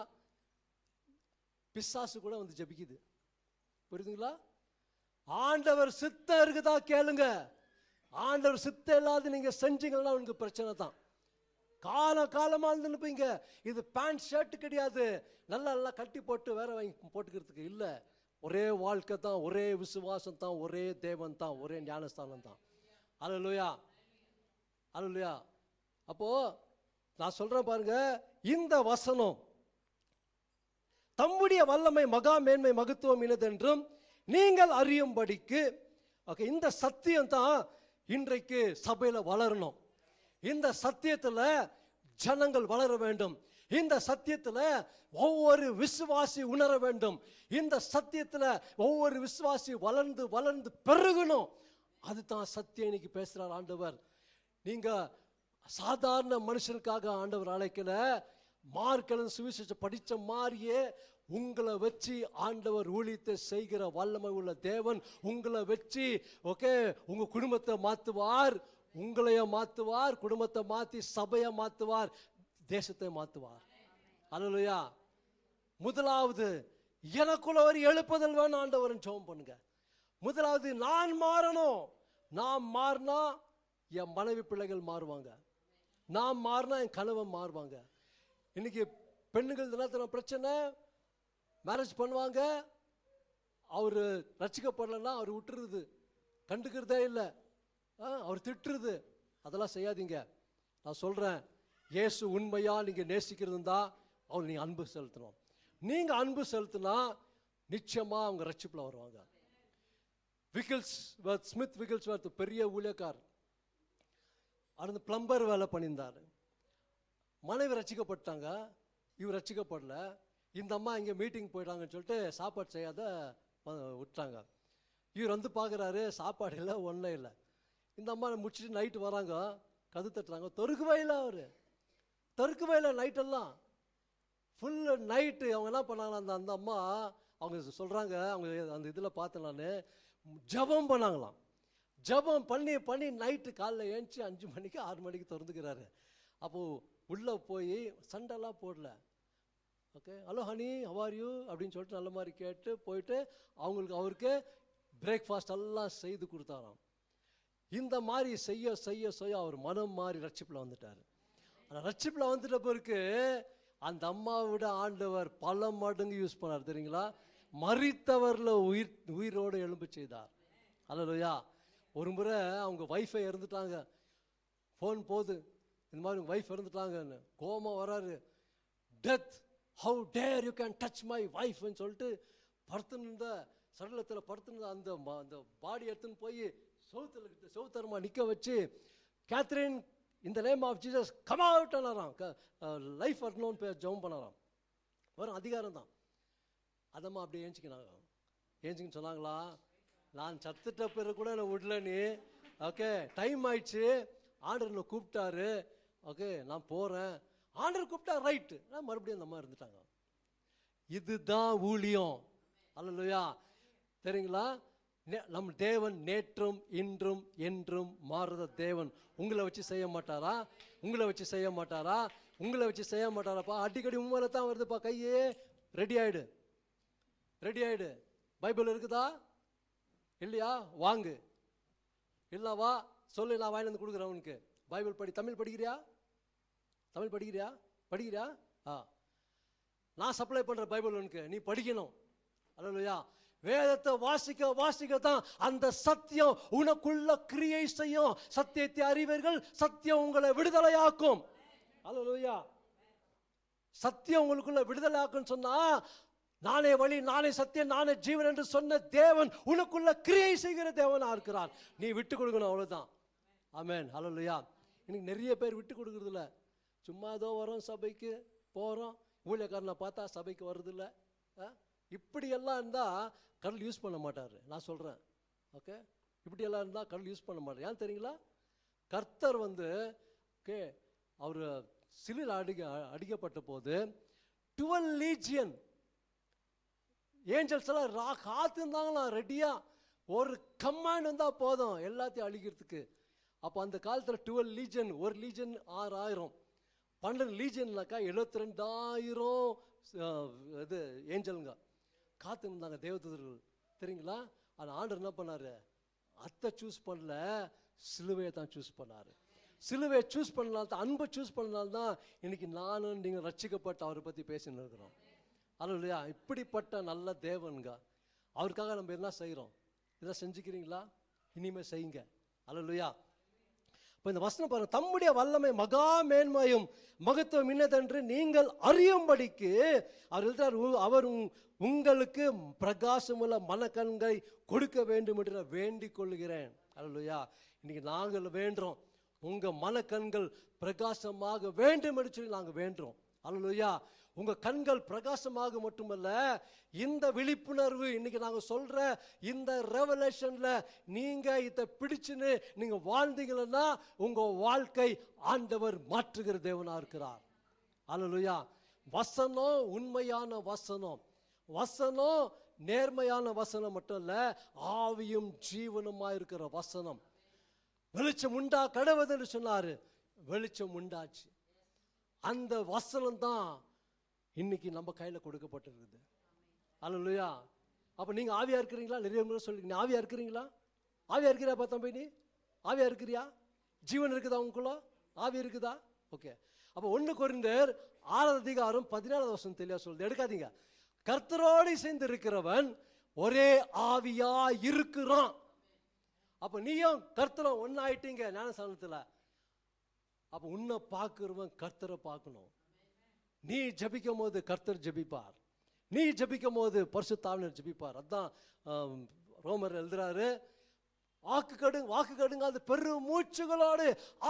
பிசாசு கூட ஜபிக்குது. புரியுதுங்களா? ஆண்டவர் சித்தம் இருக்குதா கேளுங்க. ஆண்டவர் சித்தம் இல்லாத நீங்க செஞ்சீங்கன்னா உங்களுக்கு பிரச்சனை தான். காலமா இருந்துப்பீங்க. இது பேண்ட் ஷர்ட் கிடையாது, நல்லா கட்டி போட்டு வேற வாங்கி போட்டுக்கிறதுக்கு இல்லை. ஒரே வாழ்க்கை தான், ஒரே விசுவாசம் தான், ஒரே தேவன் தான், ஒரே ஞானஸ்தானம் தான். அல்லேலூயா, அல்லேலூயா. அப்போ நான் சொல்றேன் பாருங்க, இந்த வசனம் தம்முடைய வல்லமை மகா மேன்மை மகத்துவம் இனதென்றும் நீங்கள் அறியும்படிக்கு, ஓகே, இந்த சத்தியம் தான் இன்றைக்கு சபையில வளரணும். இந்த சத்தியத்தில் ஜனங்கள் வளர வேண்டும். இந்த சத்தியத்தில் ஒவ்வொரு விசுவாசி உணர வேண்டும். இந்த சத்தியத்தில் ஒவ்வொரு விசுவாசி வளர்ந்து வளர்ந்து பெருகணும். அதுதான் சத்தியம். இன்னைக்கு பேசுறார் ஆண்டவர். நீங்க சாதாரண மனுஷனுக்காக ஆண்டவர் அழைக்கல. மார்க்கெழுந்து சுவிசேஷம் படித்த மாதிரியே உங்களை வச்சு ஆண்டவர் ஊழியத்தை செய்கிற வல்லமை உள்ள தேவன் உங்களை வச்சு ஓகே உங்க குடும்பத்தை மாற்றுவார், உங்களைய மாற்றுவார், குடும்பத்தை மாற்றி சபையை மாற்றுவார், தேசத்தை மாற்றுவார். அல்லேலூயா. முதலாவது எனக்குள்ள ஒரு எழுப்புதல் வேணும் ஆண்டவர்னு ஜெபம் பண்ணுங்க. முதலாவது நான் மாறணும். நான் மாறினா என் மனைவி பிள்ளைகள் மாறுவாங்க. நான் மாறினா என் கணவன் மாறுவாங்க. இன்னைக்கு பெண்ணுகள் தினத்தின பிரச்சனை, மேரேஜ் பண்ணுவாங்க, அவர் ரட்சிக்கப்படலைன்னா அவர் விட்டுருது, கண்டுக்கிறதே இல்லை, அவர் திட்டுறது. அதெல்லாம் செய்யாதீங்க. நான் சொல்கிறேன், இயேசு உண்மையாக நீங்கள் நேசிக்கிறது தான் அவர் நீங்கள் அன்பு செலுத்தணும். நீங்கள் அன்பு செலுத்தினா நிச்சயமாக அவங்க ரட்சிப்பில் வருவாங்க. ஸ்மித் விகில்ஸ்வர்த் பெரிய ஊழியக்கார், அவர் பிளம்பர் வேலை பண்ணியிருந்தார். மனைவி ரட்சிக்கப்பட்டாங்க, இவர் ரட்சிக்கப்படல. இந்த அம்மா இங்கே மீட்டிங் போயிட்டாங்கன்னு சொல்லிட்டு சாப்பாடு செய்யாத விட்டாங்க. இவர் வந்து பார்க்குறாரு, சாப்பாடு இல்லை, ஒன்றும் இல்லை. இந்த அம்மா முடிச்சுட்டு நைட்டு வராங்க, கது தட்டுறாங்க, தொறுக்கவே இல்லை. அவர் தொறுக்கவே இல்லை நைட்டெல்லாம், ஃபுல்லு நைட்டு. அவங்க என்ன பண்ணாங்க, அந்த அம்மா அவங்க சொல்கிறாங்க, அவங்க அந்த இதில் பார்த்தேன் நான், ஜபம் பண்ணாங்களாம். ஜபம் பண்ணி பண்ணி நைட்டு காலைல ஏஞ்சி 5 மணிக்கு 6 மணிக்கு திறந்துக்கிறாரு. அப்போது உள்ளே போய் சண்டைலாம் போடல. Okay, hello honey, how are you அப்படின்னு சொல்லிட்டு நல்ல மாதிரி கேட்டு போயிட்டு அவருக்கு பிரேக்ஃபாஸ்ட் எல்லாம் செய்து கொடுத்தாராம். இந்த மாதிரி செய்ய செய்ய செய்ய அவர் மனம் மாறி ரட்சிப்பில் வந்துட்டார். ஆனால் ரட்சிப்பில் வந்துட்ட பிறகு அந்த அம்மாவோட ஆண்டவர் பல மடங்கு யூஸ் பண்ணார். தெரியுங்களா? மரித்தவரில் உயிரோடு எழும்பு செய்தார். அல்லேலூயா. ஒரு முறை அவங்க ஒய்ஃபை இறந்துட்டாங்க, ஃபோன் போகுது, இந்த மாதிரி உங்கள் ஒய்ஃப் இறந்துட்டாங்கன்னு. கோபம் வராரு, death, how dare you can touch my ஒய்ஃப்னு சொல்லிட்டு படுத்துனிருந்த சடலத்தில் படுத்துனிருந்த அந்த பாடி எடுத்துன்னு போய் செவுத்தரமா நிற்க வச்சு, கேத்ரின் இந்த name of Jesus come out ஆனாராம். லைஃப் வரணும்னு ஜெபம் பண்ணாராம். வரும் அதிகாரம் தான். அதம்மா அப்படியே ஏஞ்சிக்கினாங்க. ஏஞ்சிக்கின்னு சொன்னாங்களா, நான் சத்துட்ட பிறகு கூட என்னை விடல நீ. ஓகே, டைம் ஆயிடுச்சு, ஆண்டர் என்னை கூப்பிட்டாரு. ஓகே, நான் போகிறேன். ஆண்டர் கூப்பிட்டா ரைட்டு. நான் மறுபடியும் அந்த அம்மா இருந்துட்டாங்க. இதுதான் ஊழியம். அல்லேலூயா. தெரியுங்களா? நம் தேவன் நேற்றும் இன்றும் என்றும் மாறுத தேவன். உங்களை வச்சு செய்ய மாட்டாரா? உங்களை வச்சு செய்ய மாட்டாரா? உங்களை வச்சு செய்ய மாட்டாராப்பா? அடிக்கடி உண்மையில தான் வருதுப்பா. கையே ரெடி ஆயிடு, ரெடி ஆயிடு. பைபிள் இருக்குதா இல்லையா? வாங்கு. இல்லை வா சொல்லு, நான் வாங்கி வந்து கொடுக்குறேன் உனக்கு. பைபிள் படி. தமிழ் படிக்கிறியா? தமிழ் படிக்கிறியா? படிக்கிறியா? நான் சப்ளை பண்ணுற பைபிள் உனக்கு, நீ படிக்கணும். அல்லேலூயா. வேதத்தை வாசிக்க வாசிக்க தான் அந்த சத்தியம் உனக்குள்ள கிரியை செய்யும். சத்தியத்தை அறிவீர்கள், சத்தியம் உங்களை விடுதலையாக்கும். அல்லேலூயா. சத்தியம் உங்களுக்குள்ள விடுதலையாக்கும் சொன்னா, நானே வழி, நானே சத்தியம், நானே ஜீவன் என்று சொன்ன தேவன் உனக்குள்ள கிரியை செய்கிற தேவனா இருக்கிறார். நீ விட்டு கொடுக்கணும், அவ்வளவுதான். ஆமென். அல்லேலூயா. இன்னைக்கு நிறைய பேர் விட்டு கொடுக்கறது இல்லை. சும்மா ஏதோ வரோம், சபைக்கு போகிறோம், ஊழியக்காரனை பார்த்தா சபைக்கு வர்றதில்ல. இப்படியெல்லாம் இருந்தால் கடல் யூஸ் பண்ண மாட்டார். நான் சொல்கிறேன். ஓகே, இப்படியெல்லாம் இருந்தால் கடல் யூஸ் பண்ண மாட்டார். ஏன் தெரியுங்களா? கர்த்தர் ஓகே, அவர் சிலுவையில் அடிக்கப்பட்ட போது 12 லீஜியன் ஏஞ்சல்ஸ் எல்லாம் காத்துருந்தாங்களாம் ரெடியாக. ஒரு கமாண்ட் வந்தால் போதும் எல்லாத்தையும் அழிக்கிறதுக்கு. அப்போ அந்த காலத்தில் 12 லீஜன், ஒரு லீஜன் 6000, 12 லீஜன்னாக்கா 72,000 இது ஏஞ்சலுங்க காத்துருந்தாங்க, தேவதூதர்கள். தெரியுங்களா? ஆனால் ஆண்டவர் என்ன பண்ணார்? அத்தை சூஸ் பண்ணல, சிலுவையை தான் சூஸ் பண்ணார். சிலுவையை சூஸ் பண்ணனால்தான், அன்பை சூஸ் பண்ணனால்தான் இன்னைக்கு நானும் நீங்கள் ரட்சிக்கப்பட்டு அவரை பற்றி பேசின்னு இருக்கிறோம். அல்லேலூயா. இப்படிப்பட்ட நல்ல தேவனுங்க. அவருக்காக நம்ம என்ன செய்கிறோம்? இதெல்லாம் செஞ்சுக்கிறீங்களா? இனிமேல் செய்யுங்க. அல்லேலூயா. இப்போ இந்த வசனம் பாருங்க, தம்முடைய வல்லமை மகா மேன்மையும் மகத்துவம் இன்னதென்று நீங்கள் அறியும்படிக்கு அவர் எழுதுறார், அவர் உங்களுக்கு பிரகாசமுள்ள மனக்கண்களை கொடுக்க வேண்டும் என்று நான் வேண்டிக் கொள்கிறேன். அல்லேலூயா. இன்னைக்கு நாங்கள் வேண்டுறோம், உங்க மனக்கண்கள் பிரகாசமாக வேண்டும் என்று சொல்லி நாங்கள் வேண்டுறோம். அல்லேலூயா. உங்க கண்கள் பிரகாசமாக மட்டுமல்ல, இந்த விழிப்புணர்வு இன்னைக்கு நாங்கள் சொல்ற இந்த ரெவலேஷன்ல நீங்க இதை பிடிச்சுன்னு நீங்க வாழ்ந்தீங்கன்னா உங்க வாழ்க்கை ஆண்டவர் மாற்றுகிற தேவனா இருக்கிறார். அல்லேலூயா. வசனம் உண்மையான வசனம், வசனம் நேர்மையான வசனம் மட்டும் இல்ல, ஆவியும் ஜீவனுமா இருக்கிற வசனம். வெளிச்சம் உண்டா கடவுதுன்னு சொன்னாரு, வெளிச்சம் உண்டாச்சு. அந்த வசனம் தான் இன்னைக்கு நம்ம கையில் கொடுக்கப்பட்டிருக்குது. அல்லேலூயா. அப்போ நீங்கள் ஆவியா இருக்கிறீங்களா? நிறைய முறை சொல்லிங்க, ஆவியா இருக்கிறீங்களா? ஆவியா இருக்கிறியா? தம்பி, நீ ஆவியா இருக்கிறியா? ஜீவன் இருக்குதா உங்களுக்குள்ள? ஆவி இருக்குதா? ஓகே, அப்போ 1 கொரிந்தியர் 6:14 தெளிவா சொல்லுது, எடுக்காதீங்க. கர்த்தரோடு சேர்ந்து இருக்கிறவன் ஒரே ஆவியா இருக்கிறான். அப்ப நீயும் கர்த்தரும் ஒன்னாயிட்டீங்க ஞானஸ்நானத்துல. அப்ப உன்னை பார்க்கிறவன் கர்த்தரை பார்க்கணும். நீ ஜபிக்கும் போது கர்த்தர் ஜபிப்பார், நீ ஜபிக்கும் போது பரிசுத்தாவினர் ஜபிப்பார். அதான் ரோமர் எழுதுறாரு, வாக்கு கடுங்க அது பெரும் மூச்சுகளோடு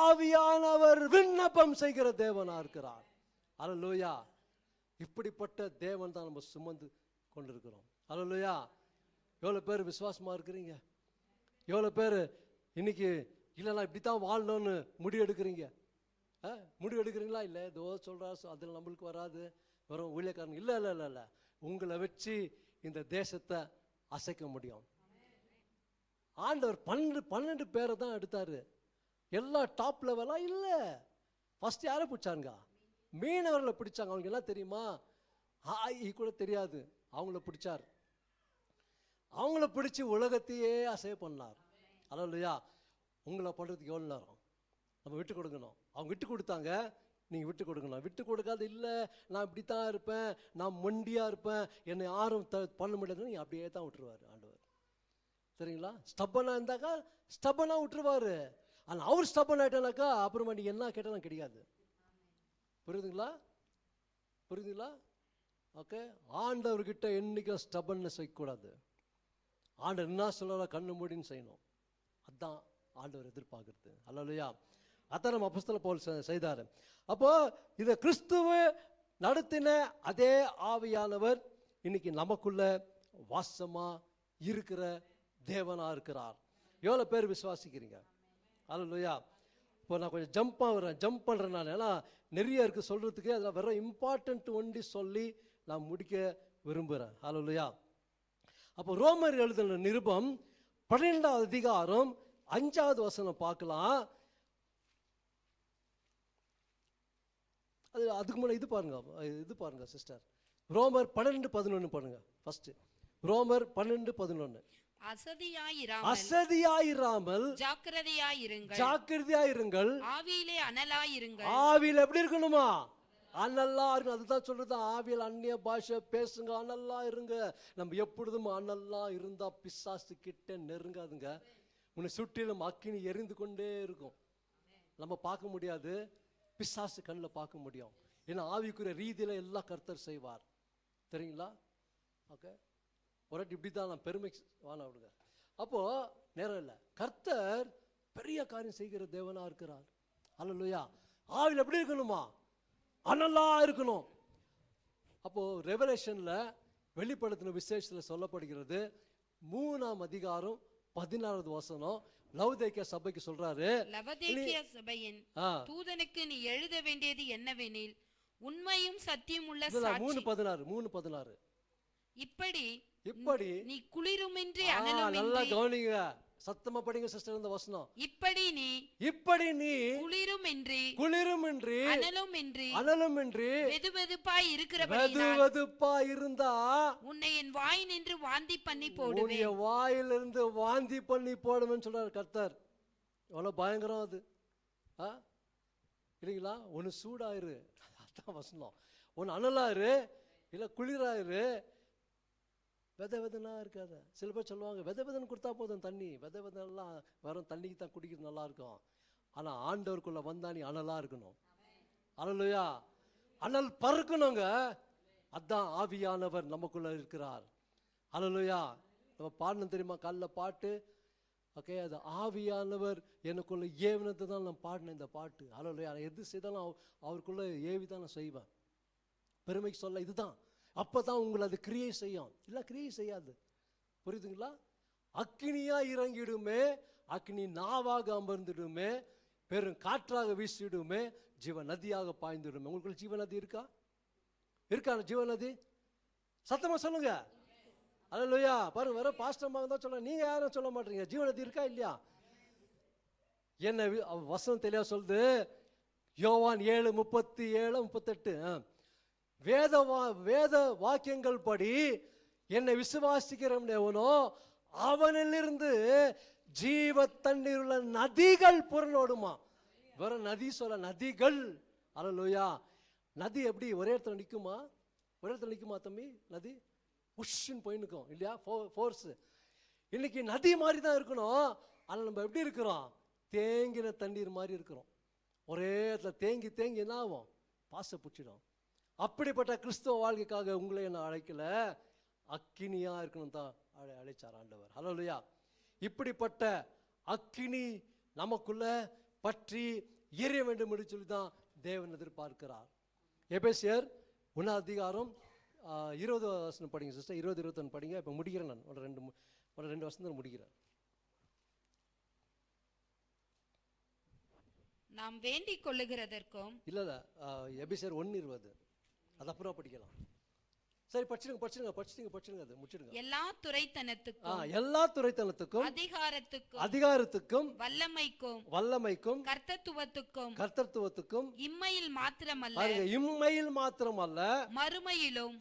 ஆவியானவர் விண்ணப்பம் செய்கிற தேவனா இருக்கிறார். அல்லேலூயா. இப்படிப்பட்ட தேவன் தான் நம்ம சுமந்து கொண்டிருக்கிறோம். அல்லேலூயா. எவ்வளவு பேர் விசுவாசமா இருக்கிறீங்க? எவ்வளவு பேர் இன்னைக்கு இல்லை நான் இப்படித்தான் வாழணும்னு முடிவு எடுக்கிறீங்க? முடிவு எடுக்கிறீங்களா? இல்லை ஏதோ சொல்றா, அதில் நம்மளுக்கு வராது, வெறும் ஊழியக்காரங்க. இல்லை இல்லை இல்லை இல்லை, உங்களை வச்சு இந்த தேசத்தை அசைக்க முடியும். ஆண்டவர் 12 பேரை தான் எடுத்தாரு. எல்லா டாப் லெவலா இல்லை. ஃபர்ஸ்ட் யாரை பிடிச்சாங்க? மீனவர்களை பிடிச்சாங்க. அவங்களுக்கு எல்லாம் தெரியுமா? கூட தெரியாது. அவங்கள பிடிச்சார். அவங்கள பிடிச்சி உலகத்தையே அசைய பண்ணார். அல்லேலூயா. உங்களை பண்றதுக்கு எவ்வளோ நேரம் நம்ம விட்டு கொடுக்கணும். அவங்க விட்டு கொடுத்தாங்க, நீங்கள் விட்டு கொடுக்கணும். விட்டு கொடுக்காது, இல்லை நான் இப்படி தான் இருப்பேன், நான் மொண்டியாக இருப்பேன், என்னை யாரும் பண்ண முடியாதுன்னு நீங்கள் அப்படியே தான் விட்டுருவார் ஆண்டவர். சரிங்களா? ஸ்டப்பனாக இருந்தாக்கா ஸ்டப்பனாக விட்டுருவார். ஆனால் அவர் ஸ்டப்பன் ஆகிட்டானாக்கா அப்புறமா நீங்கள் என்ன கேட்டாலும் கிடையாது. புரியுதுங்களா? புரியுதுங்களா? ஓகே. ஆண்டவர்கிட்ட என்னைக்கும் ஸ்டப்பன்னஸ் வைக்கக்கூடாது. ஆண்டவர் என்ன சொல்ல கண்ணு மூடின்னு செய்யணும். அதுதான் ஆண்டவர் எதிர்பார்க்கறது. அல்லேலூயா. அதான் நம்ம அப்போஸ்தலர் பவுல் செய்தார். அப்போ இதை கிறிஸ்துவ நடத்தின அதே ஆவியானவர் இன்னைக்கு நமக்குள்ள வாசமா இருக்கிற தேவனா இருக்கிறார். எவ்வளோ பேர் விசுவாசிக்கிறீங்க? அல்லேலூயா. இப்போ நான் கொஞ்சம் ஜம்ப் பண்ணுறேன் நான், ஏன்னா நிறைய இருக்குது சொல்கிறதுக்கு. அதில் வெறும் இம்பார்ட்டன்ட் ஒண்டி சொல்லி நான் முடிக்க விரும்புகிறேன். அல்லேலூயா. அப்போ ரோமர் எழுதின நிருபம் 12வது அதிகாரம் 5வது வசனம் பார்க்கலாம். அதுக்கு முன்னாடி இது பாருங்க சிஸ்டர். ரோமர் 12:11 பாருங்க. ஃபர்ஸ்ட் ரோமர் 12:11. அசதியாயிராமல் ஜாக்கிரதையாயிருங்கள். ஆவியிலே அனலாயிருங்கள். ஆவியில எப்படி இருக்கணுமா? அனல்லா இருக்கு. அதுதான் சொல்றது, ஆவியில் அந்நிய பாஷை பேசுங்க, அனல்லா இருங்க. நம்ம எப்பொழுதும் அனல்லா இருந்தா பிசாசு கிட்ட நெருங்காதுங்க. உன்னை சுற்றிலும் அக்கினி எரிந்து கொண்டே இருக்கும். நம்ம பார்க்க முடியாது, பிசாசு கண்ணில் பார்க்க முடியும். ஏன்னா ஆவிக்குரிய ரீதியில எல்லாம் கர்த்தர் செய்வார். தெரியுங்களா? ஓகே. ஒரு இப்படி தான் நான் பெருமை வாங்க விடுங்க. அப்போ நேரம் இல்லை, கர்த்தர் பெரிய காரியம் செய்கிற தேவனா இருக்கிறார். அல்லேலூயா. ஆவியில் எப்படி இருக்கணுமா? அனலா இருக்கணும். அப்போ ரெவலேஷன்ல வெளிப்படுத்தின விசேஷத்துல சொல்லப்படுகிறது 3ஆம் அதிகாரம் 16வது வசனம். லவோதிக்கேயா சபைக்கு சொல்றாரு, லவோதிக்கேயா சபையின் தூதனுக்கு நீ எழுத வேண்டியது என்னவெனில், உண்மையும் சத்தியம் உள்ள சாட்சி. 3:16 இப்படி நீ குளிருமின்றி அனலுமின்றி. நல்லா கவனிங்க, சத்தமா படிங்க சிஸ்டர் இந்த வசனம். இப்படி நீ குளிருமின்றி அனலுமின்றி வெதுவெதுப்பாய் இருந்தா உன்னை என் வாய் நின்று வாந்தி பண்ணி போடுவேன். உன்னுடைய வாயிலிருந்து வாந்தி பண்ணி போடுவேன்னு சொல்றாரு கர்த்தர். எவ்வளவு பயங்கரம் அது இல்லைங்களா? ஒன்னு சூடாயிரு, அதான் வசனம். ஒன்னு அனலாயிரு, இல்ல குளிராயிரு. வெதனா இருக்காது. சில பேர் சொல்லுவாங்க வெதன்னு கொடுத்தா போதும் தண்ணி. வெதெல்லாம் வெறும் தண்ணிக்கு தான் குடிக்கிறது நல்லா இருக்கும். ஆனா ஆண்டவருக்குள்ள வந்தா நீ அனலா இருக்கணும். அல்லேலூயா. அனல் பறக்கணுங்க. அதான் ஆவியானவர் நமக்குள்ள இருக்கிறார். அல்லேலூயா. நம்ம பாடணும் தெரியுமா? காலைல பாட்டு. ஓகே, அது ஆவியானவர் எனக்குள்ள ஏவினத்தை தான் நான் பாடினேன் இந்த பாட்டு. அல்லேலூயா. எது செய்தாலும் அவருக்குள்ள ஏவி தான் நான் செய்வேன். பெருமைக்கு சொல்ல இதுதான். அப்பதான் உங்களை அது கிரியை செய்யும், இல்ல கிரியை செய்யாது. புரியுதுங்களா? அக்கினியா இறங்கிடுமே, அக்கினி நாவாக அமர்ந்துடுமே, பெரும் காற்றாக வீசிடுமே, ஜீவ நதியாக பாய்ந்துடுமே. உங்களுக்குள்ள ஜீவ நதி இருக்கா? ஜீவ நதி? சத்தமா சொல்லுங்க. அல்லேலூயா. பாருங்க, வேற பாஸ்டர்மாக தான் சொல்ல, நீங்க யாரும் சொல்ல மாட்டீங்க. ஜீவ நதி இருக்கா இல்லையா? என்ன வசனம் தெளிவா சொல்லுது. யோவான் 7:37-38. வேத வாக்கியங்கள் படி என்னை விசுவாசிக்கிறவனோ அவனிலிருந்து ஜீவ தண்ணீர் உள்ள நதிகள் புறநோடுமா. வேற நதி சொல்ல, நதிகள் அல்லேலூயா. நதி எப்படி ஒரே இடத்துல நிற்குமா? ஒரே இடத்துல நிற்குமா தம்பி? நதி உஷ்ன்னு போய் நிற்கும் இல்லையா? ஃபோர்ஸு. இன்னைக்கு நதி மாதிரி தான் இருக்கணும். ஆனால் நம்ம எப்படி இருக்கிறோம்? தேங்கின தண்ணீர் மாதிரி இருக்கிறோம். ஒரே இடத்துல தேங்கி தேங்கி என்ன ஆகும்? பாச பிடிச்சிடும். அப்படிப்பட்ட கிறிஸ்தவ வாழ்க்கைக்காக உங்களை என்ன அழைக்கல, அக்கினியா இருக்கணும் தான் அழைச்சார் ஆண்டவர். அல்லேலூயா. இப்படிப்பட்ட அக்கினி நமக்குள்ள பற்றி எரிய வேண்டும் என்று சொல்லி தான் தேவன் எதிர்பார்க்கிறார். எபேசியர் 1 20 வசனம் படிங்க சிஸ்டர். 20-21 படிங்க. இப்போ முடிக்கிறேன் நான். ஒரு ரெண்டு வருஷம் முடிக்கிறேன். நாம் வேண்டிக் கொள்ளுகிறதற்கும் இல்லை எபேசியர் 1:20 அது அப்புறம் படிக்கலாம். சரி படிச்சிடுங்க அது முடிச்சிடுங்க. எல்லா துரைத்தனத்துக்கும் எல்லா துரைத்தனத்துக்கும் அதிகாரத்துக்கும் வல்லமைக்கும் கர்த்தத்துவத்துக்கும் இம்மையில் மாத்திரமல்ல மறுமையிலும்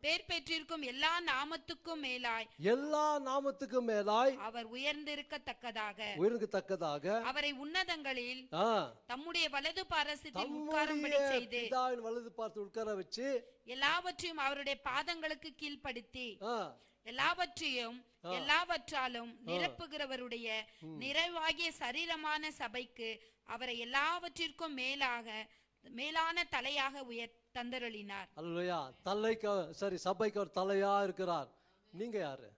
பேர் பெற்றிருக்கும் எல்லா நாமத்துக்கும் மேலாய் அவர் உயர்ந்திருக்கத்தக்கதாக அவரை உன்னதங்களில் தம்முடைய வலது பாரசத்தில் உட்காரும்படி செய்து வலது பார்த்து உட்கார வச்சு எல்லாவற்றையும் அவருடைய பாதங்களுக்கு கீழ்ப்படுத்தி எல்லாவற்றாலும் நிரப்புகிறவருடைய நிறைவாகிய சரீரமான சபைக்கு அவரை எல்லாவற்றிற்கும் மேலான தலையாக தந்தருளினார். அல்லேலூயா. சபைக்கு ஒரு தலையா இருக்கிறார். நீங்க யாரு?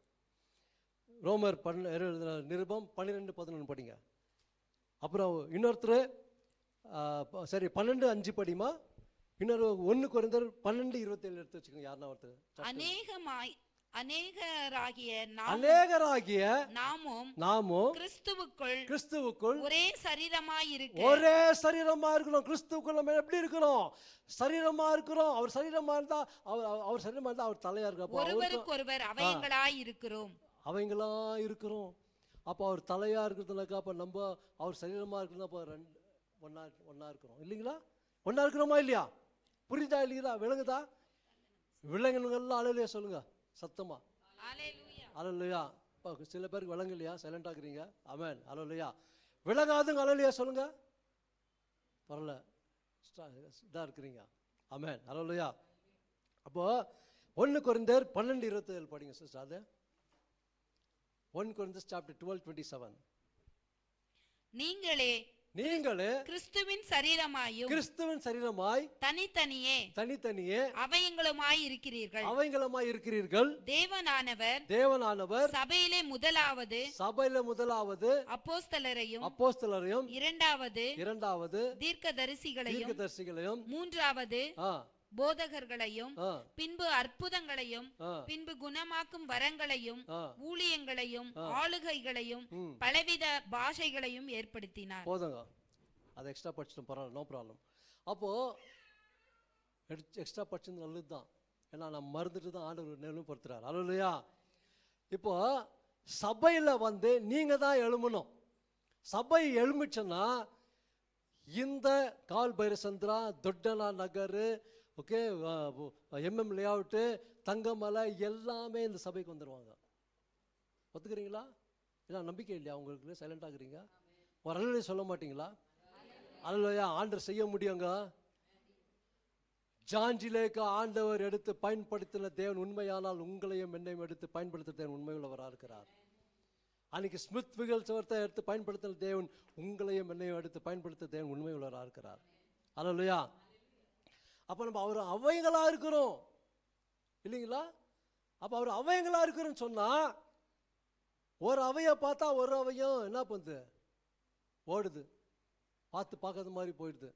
ரோமர் நிருபம் 12:11 படிங்க. அப்புறம் இன்னொருத்தர் 12:5 படிமா. இன்னொரு 1 கொரிந்தியர் 12:27 எடுத்து வச்சுக்கோங்க. யாருன்னா ஒருத்தர். அநேகராகிய நாமும் கிறிஸ்துவுக்குள் ஒரே சரீரமாய் இருக்கிறோம். கிறிஸ்துவுக்குள்ள நம்ம எப்படி இருக்கிறோம்? சரீரமா இருக்கிறோம். அவர் சரீரமா இருந்தா அவர் தலையா இருக்கார். ஒருவருக்கொருவர் அவயங்களாய் இருக்கிறோம். அப்ப அவர் தலையா இருக்கிறதுனாக்கா அப்ப நம்ம அவர் சரீரமா இருக்கிறது அப்ப ஒன்னா இருக்கிறோம் இல்லைங்களா? ஒன்னா இருக்கிறோமா இல்லையா? புரியுதா இல்லையா? விளங்குதா? விளங்குங்கள்லாம் அல்லேலூயா சொல்லுங்க சத்தமா. அல்லேலூயா. சில பேருக்கு விளங்கலையா? சைலண்ட் ஆகுறீங்க. ஆமென். அல்லேலூயா. விளங்காதுங்க அல்லேலூயா சொல்லுங்க. பரவாயில்ல இதா இருக்கிறீங்க. ஆமென். அல்லேலூயா. அப்போ 1 கொரிந்தியர் 12:27 படிங்க சிஸ்டர். அது 1 Corinthians chapter 12:27. நீங்களே கிறிஸ்துவின் சரீரமாய் தனித்தனியே அவயங்களுமாய் இருக்கிறீர்கள். தேவனானவர் சபையிலே முதலாவது அப்போஸ்தலரையும் இரண்டாவது தீர்க்கதரிசிகளையும் மூன்றாவது போதகர்களையும் பின்பு அற்புதங்களையும் பின்பு குணமாக்கும் வரங்களையும் ஊழியங்களையும் ஆளுகைகளையும் பலவித பாஷைகளையும் ஏற்படுத்தினார். போதுங்க. அது எக்ஸ்ட்ரா படிச்சிட்டோம். பரவாயில்ல, நோ ப்ராப்ளம். அப்போ எக்ஸ்ட்ரா படிச்சது நல்லதுதான். ஏன்னா நம்ம மறந்துட்டு தான் ஆண்டவர் நினைவுபடுத்துறாரு. அல்லேலூயா. இப்போ சபையில நீங்க தான் எழுமணும். சபை எழுமிச்சுன்னா இந்த கால் பைரசந்திரா, தொட்டனா நகர், ஓகே, MM லேஅவுட்டு, தங்கமலை எல்லாமே இந்த சபைக்கு வந்துடுவாங்க. ஒத்துக்கிறீங்களா? ஏன்னா நம்பிக்கை இல்லையா உங்களுக்கு? சைலண்ட் ஆகுறீங்க. ஒரு அல்லேலூயா சொல்ல மாட்டீங்களா? அல்லேலூயா. ஆண்டவர் செய்ய முடியுங்க. ஜான்ஜிலேக்கு ஆண்டவர் எடுத்து பயன்படுத்தின தேவன் உண்மையானால் உங்களையும் என்னையும் எடுத்து பயன்படுத்த தேவன் உண்மையுள்ளவராக இருக்கிறார். அன்னைக்கு ஸ்மித் விகல்சவர்த்தை எடுத்து பயன்படுத்தின தேவன் உங்களையும் என்னையும் எடுத்து பயன்படுத்த தேவன் உண்மையுள்ளவராக இருக்கிறார். அல்லேலூயா. அப்போ நம்ம அவர் அவைகளா இருக்கிறோம் இல்லைங்களா? அப்போ அவர் அவைகளா இருக்கிறோன்னு சொன்னா ஒரு அவையை பார்த்தா ஒரு அவையும் என்ன பண்ணுது? ஓடுது. பார்க்காத மாதிரி போயிடுது.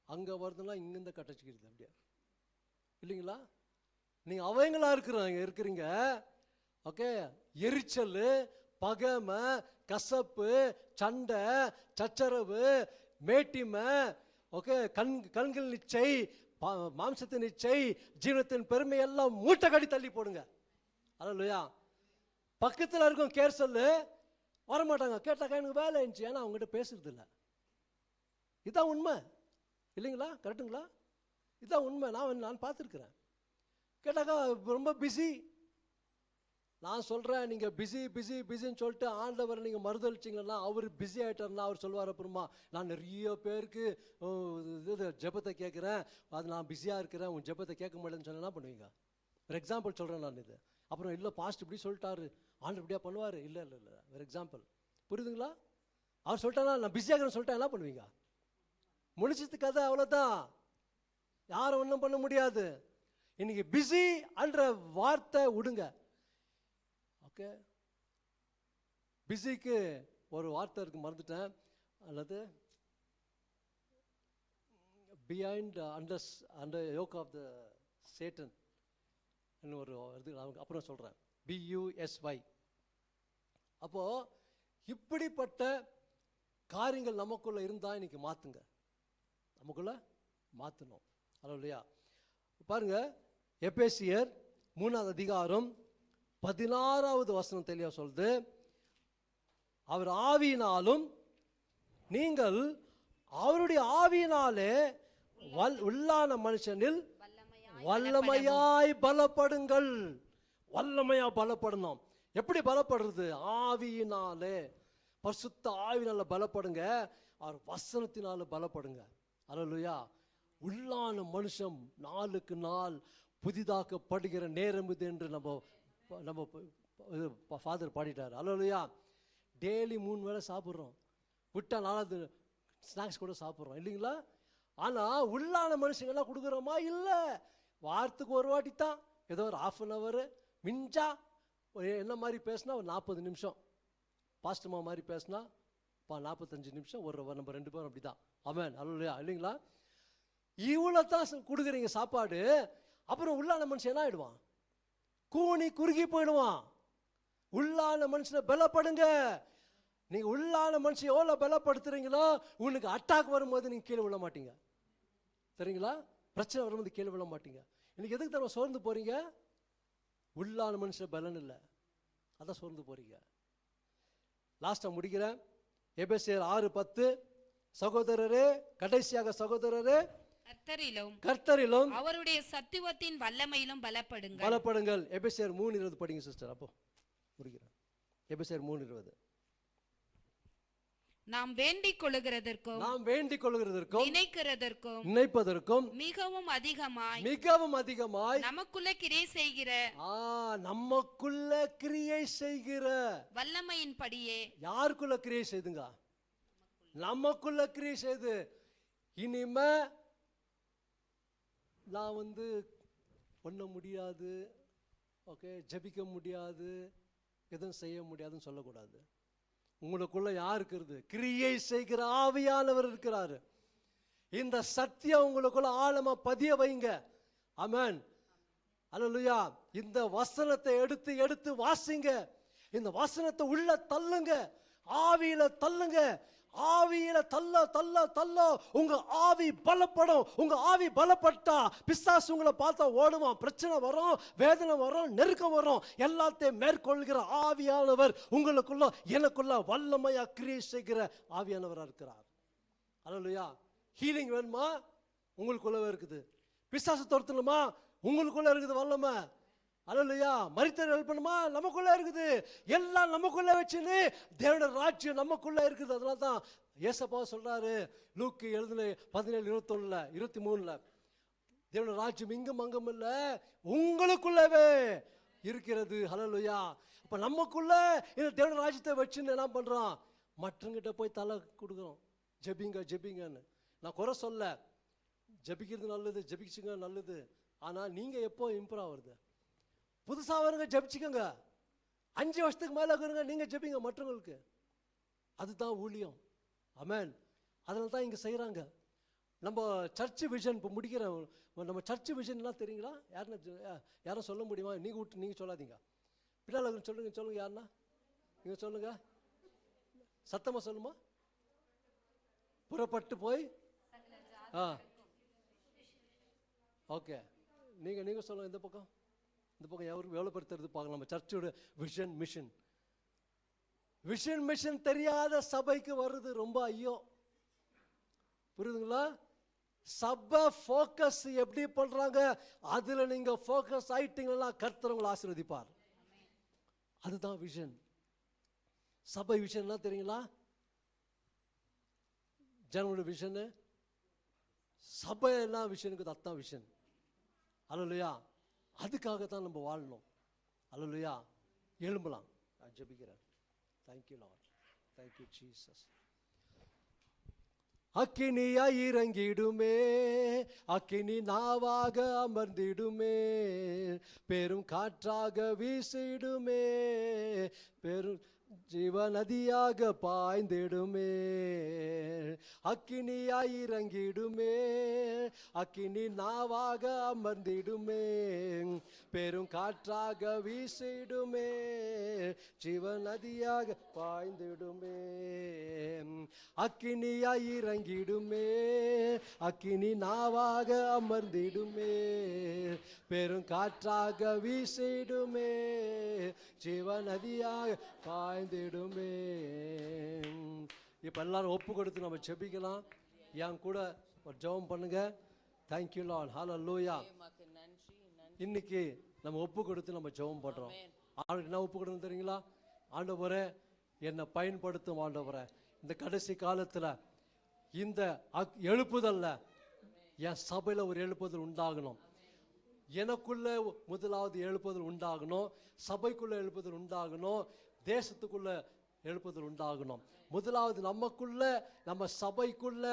அங்கே வருதுன்னா இங்கிருந்து கட்டச்சிக்கிறது அப்படியே இல்லைங்களா? நீங்கள் அவைங்களா இருக்கிறீங்க. ஓகே, எரிச்சல், பகைமை, கசப்பு, சண்டை, சச்சரவு, மேட்டிமை, ஓகே, கண்கள் நிச்சை, மாம்சத்தின் நிச்சை, ஜீவனத்தின் பெருமை எல்லாம் மூட்டை கட்டி தள்ளி போடுங்க. அல்லேலூயா. பக்கத்தில் இருக்கும் கேர் சொல்லு வரமாட்டாங்க. கேட்டாக்கா எனக்கு வேலை இருந்துச்சு. ஏன்னா அவங்ககிட்ட பேசுறது இல்லை. இதுதான் உண்மை இல்லைங்களா? கரெக்டுங்களா? இதுதான் உண்மை. நான் பார்த்துருக்குறேன். கேட்டாக்கா ரொம்ப பிஸி. நான் சொல்கிறேன், நீங்கள் பிஸின்னு சொல்லிட்டு ஆண்டவரை நீங்கள் மறுதளிச்சிங்கன்னா அவர் பிஸி ஆகிட்டார்னா அவர் சொல்லுவார் அப்புறமா, நான் நிறைய பேருக்கு இது ஜெபத்தை கேட்குறேன், அது நான் பிஸியாக இருக்கிறேன், உன் ஜெபத்தை கேட்க மாட்டேன்னு சொன்னால் என்ன பண்ணுவீங்க? ஒரு எக்ஸாம்பிள் சொல்கிறேன் நான் இது. அப்புறம் இல்லை பாஸ்ட் இப்படி சொல்லிட்டாரு, ஆண்டவர் இப்படியா பண்ணுவார், இல்லை ஒரு எக்ஸாம்பிள், புரியுதுங்களா? அவர் சொல்லிட்டானா நான் பிஸியாகிறேன்னு சொல்லிட்டா என்ன பண்ணுவீங்க? முடிச்சது கதை, அவ்வளோதான். யாரும் ஒன்றும் பண்ண முடியாது. இன்னைக்கு பிஸி என்ற வார்த்தை விடுங்க. ஓகே, பிஸிக்கு ஒரு வார்த்தை இருக்கு, மறந்துட்டேன். அல்லது behind under yoke of the Satan ஒரு இது அப்புறம் சொல்கிறேன், BUSY. அப்போது இப்படிப்பட்ட காரியங்கள் நமக்குள்ளே இருந்தால் இன்னைக்கு மாற்றுங்க, நமக்குள்ளே மாற்றணும். அல்லேலூயா. பாருங்க, எபேசியர் 3ஆம் அதிகாரம் 16வது வசனம் தெளிவாக சொல்லுது, அவர் ஆவியினாலும் நீங்கள் அவருடைய ஆவியினாலே உள்ளான மனுஷனில் வல்லமையாய் பலப்படுங்கள். வல்லமையா பலப்படணும். எப்படி பலப்படுறது? ஆவியினாலே, பரிசுத்த ஆவியினால பலப்படுங்க, அவர் வசனத்தினால பலப்படுங்க. அல்லேலூயா. உள்ளான மனுஷன் நாளுக்கு நாள் புதிதாக்கப்படுகிற நேரம் இது என்று நம்ம ஃபாதர் பாடிட்டார். அல்லேலூயா. டெய்லி 3 வேளை சாப்பிட்றோம், விட்டா 4வது ஸ்நாக்ஸ் கூட சாப்பிட்றோம், இல்லைங்களா? ஆனால் உள்ளான மனுஷங்கள்லாம் கொடுக்குறோமா? இல்லை. வாரத்துக்கு ஒரு வாட்டி தான், ஏதோ ஒரு 1/2 hour மிஞ்சா. என்ன மாதிரி பேசினா ஒரு 40 நிமிஷம், பாஸ்டமா மாதிரி பேசினா 45 நிமிஷம், நம்ம 2 பேரும் அப்படி தான். ஆமென், அல்லேலூயா, இல்லைங்களா? இவ்வளோ தான் கொடுக்குறீங்க சாப்பாடு. அப்புறம் உள்ளான மனுஷன் என்ன ஆயிடுவான்? கூனி குறுகி போயிடுவான். உள்ளான மனுஷனை பலப்படுங்க. நீங்க உள்ளான மனுஷன் எவ்வளோ பலப்படுத்துறீங்களோ, உனக்கு அட்டாக் வரும்போது நீங்க கீழே விழ மாட்டீங்க, சரிங்களா? பிரச்சனை வரும்போது கீழே விழ மாட்டீங்க. இன்னைக்கு எதுக்கு தர சோர்ந்து போறீங்க? உள்ளான மனுஷன் பலன் இல்லை, அதான் சோர்ந்து போறீங்க. லாஸ்டா முடிக்கிறேன். எபேசியர் 6:10. சகோதரரே, கடைசியாக சகோதரரே, கர்த்தரிலும் அவருடைய சத்துவத்தின் வல்லமையிலும் பலப்படுங்கள். எபேசியர் 3:20 படிங்க சிஸ்டர். அப்போ முடிக்கிறேன். எபேசியர் 3:20. நாம் வேண்டிக் கொள்ளுகிறதற்கும் நினைப்பதற்கும் மிகவும் அதிகமாய் நமக்குள்ள கிரியை செய்கிற வல்லமையின் படியே. யாருக்குள்ள கிரியை செய்துங்க? நமக்குள்ள கிரியை செய்து. இனிமே நான் பண்ண முடியாது, ஓகே, ஜெபிக்க முடியாது, எதுவும் செய்ய முடியாதுன்னு சொல்லக்கூடாது. உங்களுக்குள்ள யார் இருக்கிறது? கிரியை செய்கிற ஆவியானவர் இருக்கிறாரு. இந்த சத்தியம் உங்களுக்குள்ள ஆழமா பதிய வைங்க. ஆமென், அல்லேலூயா. இந்த வசனத்தை எடுத்து வாசிங்க. இந்த வசனத்தை உள்ள தள்ளுங்க, ஆவியில தள்ளுங்க. ஆவியில தள்ள உங்க ஆவி பலப்படும். உங்க ஆவி பலப்பட்டா பிசாசு உங்களை பார்த்தா ஓடுவான். பிரச்சனை வரும், வேதனை வரும், நெருக்கம் வரும், எல்லாத்தையும் மேற்கொள்கிற ஆவியானவர் உங்களுக்குள்ள எனக்குள்ள வல்லமையா கிரியை செய்கிற ஆவியானவரா இருக்கிறார். அல்லேலூயா. ஹீலிங் வேணுமா? உங்களுக்குள்ளவே இருக்குது. பிசாசு துரத்தணுமா? உங்களுக்குள்ள இருக்குது வல்லமை. அல்லேலூயா. மரித்தோரை எழுப்பணுமா? நமக்குள்ள இருக்குது. எல்லாம் நமக்குள்ள வச்சுன்னு தேவனுடைய ராஜ்யம் நமக்குள்ள இருக்குது. அதனால தான் ஏசப்பா சொல்றாரு லூக்கு 17:21, 23, தேவனுடைய ராஜ்யம் இங்கும் அங்கும் இல்ல, உங்களுக்குள்ளவே இருக்கிறது. அல்லேலூயா. அப்ப நமக்குள்ள இந்த தேவனுடைய ராஜ்யத்தை வச்சுன்னு என்ன பண்றோம்? மற்றவங்கிட்ட போய் தலை கொடுக்குறோம், ஜெபிங்கன்னு. நான் குறை சொல்ல, ஜெபிக்கிறது நல்லது, ஜெபிச்சுங்க நல்லது. ஆனா நீங்க எப்போ இம்ப்ரூவ் ஆகுறது? புதுசா வருங்க, ஜெபிச்சுக்கோங்க. 5 வருஷத்துக்கு மேல இருக்கிறவங்க நீங்க ஜெபிங்க மற்றவங்களுக்கு. அதுதான் ஊழியம். ஆமென். அதனால தான் இங்க செய்யறாங்க. நம்ம சர்ச் விஷன் இப்போ முடிக்கிறோம். நம்ம சர்ச் விஷன்லாம் தெரியுங்களா? யாரும் சொல்ல முடியுமா? நீங்க சொல்லாதீங்க, பின்னால் சொல்லுங்க. யாருன்னா நீங்க சொல்லுங்க, சத்தமா சொல்லுமா. புறப்பட்டு போய் ஓகே, நீங்க சொல்லுங்க. இந்த பக்கம் எவருக்கு எவ்வளோ பேர் தெரிஞ்சு பார்க்கலாம். நம்ம சர்ச்சோட விஷன் தெரியாத சபைக்கு வருது ரொம்ப ஐயோ. புரியுதுங்களா? சபை ஃபோக்கஸ் எப்படி பண்றாங்க, அதுல நீங்க ஃபோக்கஸ் ஆயிட்டீங்கன்னா கர்த்தர் உங்களை ஆசீர்வதிப்பார். அதுதான் விஷன். சபை விஷன் என்ன தெரியுங்களா? ஜனங்களோட விஷன், சபை என்ன விஷனுக்கு அதான் விஷன். அல்லேலூயா. அதுக்காகத்தான் நம்ம வாழணும். அல்லேலூயா. எழும்பலாம். நான் ஜெபிக்கிறேன். Thank you Lord, thank you Jesus. அக்கினியா இறங்கிடுமே, அக்கினி நாவாக அமர்ந்திடுமே, பெரும் காற்றாக வீசிடுமே, பெரும் ஜீவ நதியாக பாய்ந்திடுமே. அக்கினியாய் இறங்கிடுமே, அக்கினி நாவாக அமர்ந்திடுமே, பெரும் காற்றாக வீசிடுமே, ஜீவ நதியாக பாய்ந்திடுமே. அக்கினியாய் இறங்கிடுமே, அக்கினி நாவாக அமர்ந்திடுமே, பெரும் காற்றாக வீசிடுமே, ஜீவ நதியாக பாய்ந்திடுமே. இப்ப எல்லாரும் ஒப்பு கொடுத்து நம்ம ஜெபிக்கலாம். என் கூட ஒரு ஜெபம் பண்ணுங்க. தேங்க்யூ லார்ட், ஹல்லேலூயா. இன்னைக்கு நம்ம ஒப்பு கொடுத்து நம்ம ஜெபம் பண்றோம். ஆளுக்கு என்ன ஒப்பு கொடுக்கணும் தெரியுங்களா? ஆண்டவரே என்னை பயன்படுத்தும் ஆண்டவரே. இந்த கடைசி காலத்துல இந்த எழுப்புதல்ல என் சபையில ஒரு எழுப்புதல் உண்டாகணும். எனக்குள்ள முதலாவது எழுப்புதல் உண்டாகணும், சபைக்குள்ள எழுப்புதல் உண்டாகணும், தேசத்துக்குள்ள எழுப்புதல் உண்டாகணும். முதலாவது நமக்குள்ள, நம்ம சபைக்குள்ள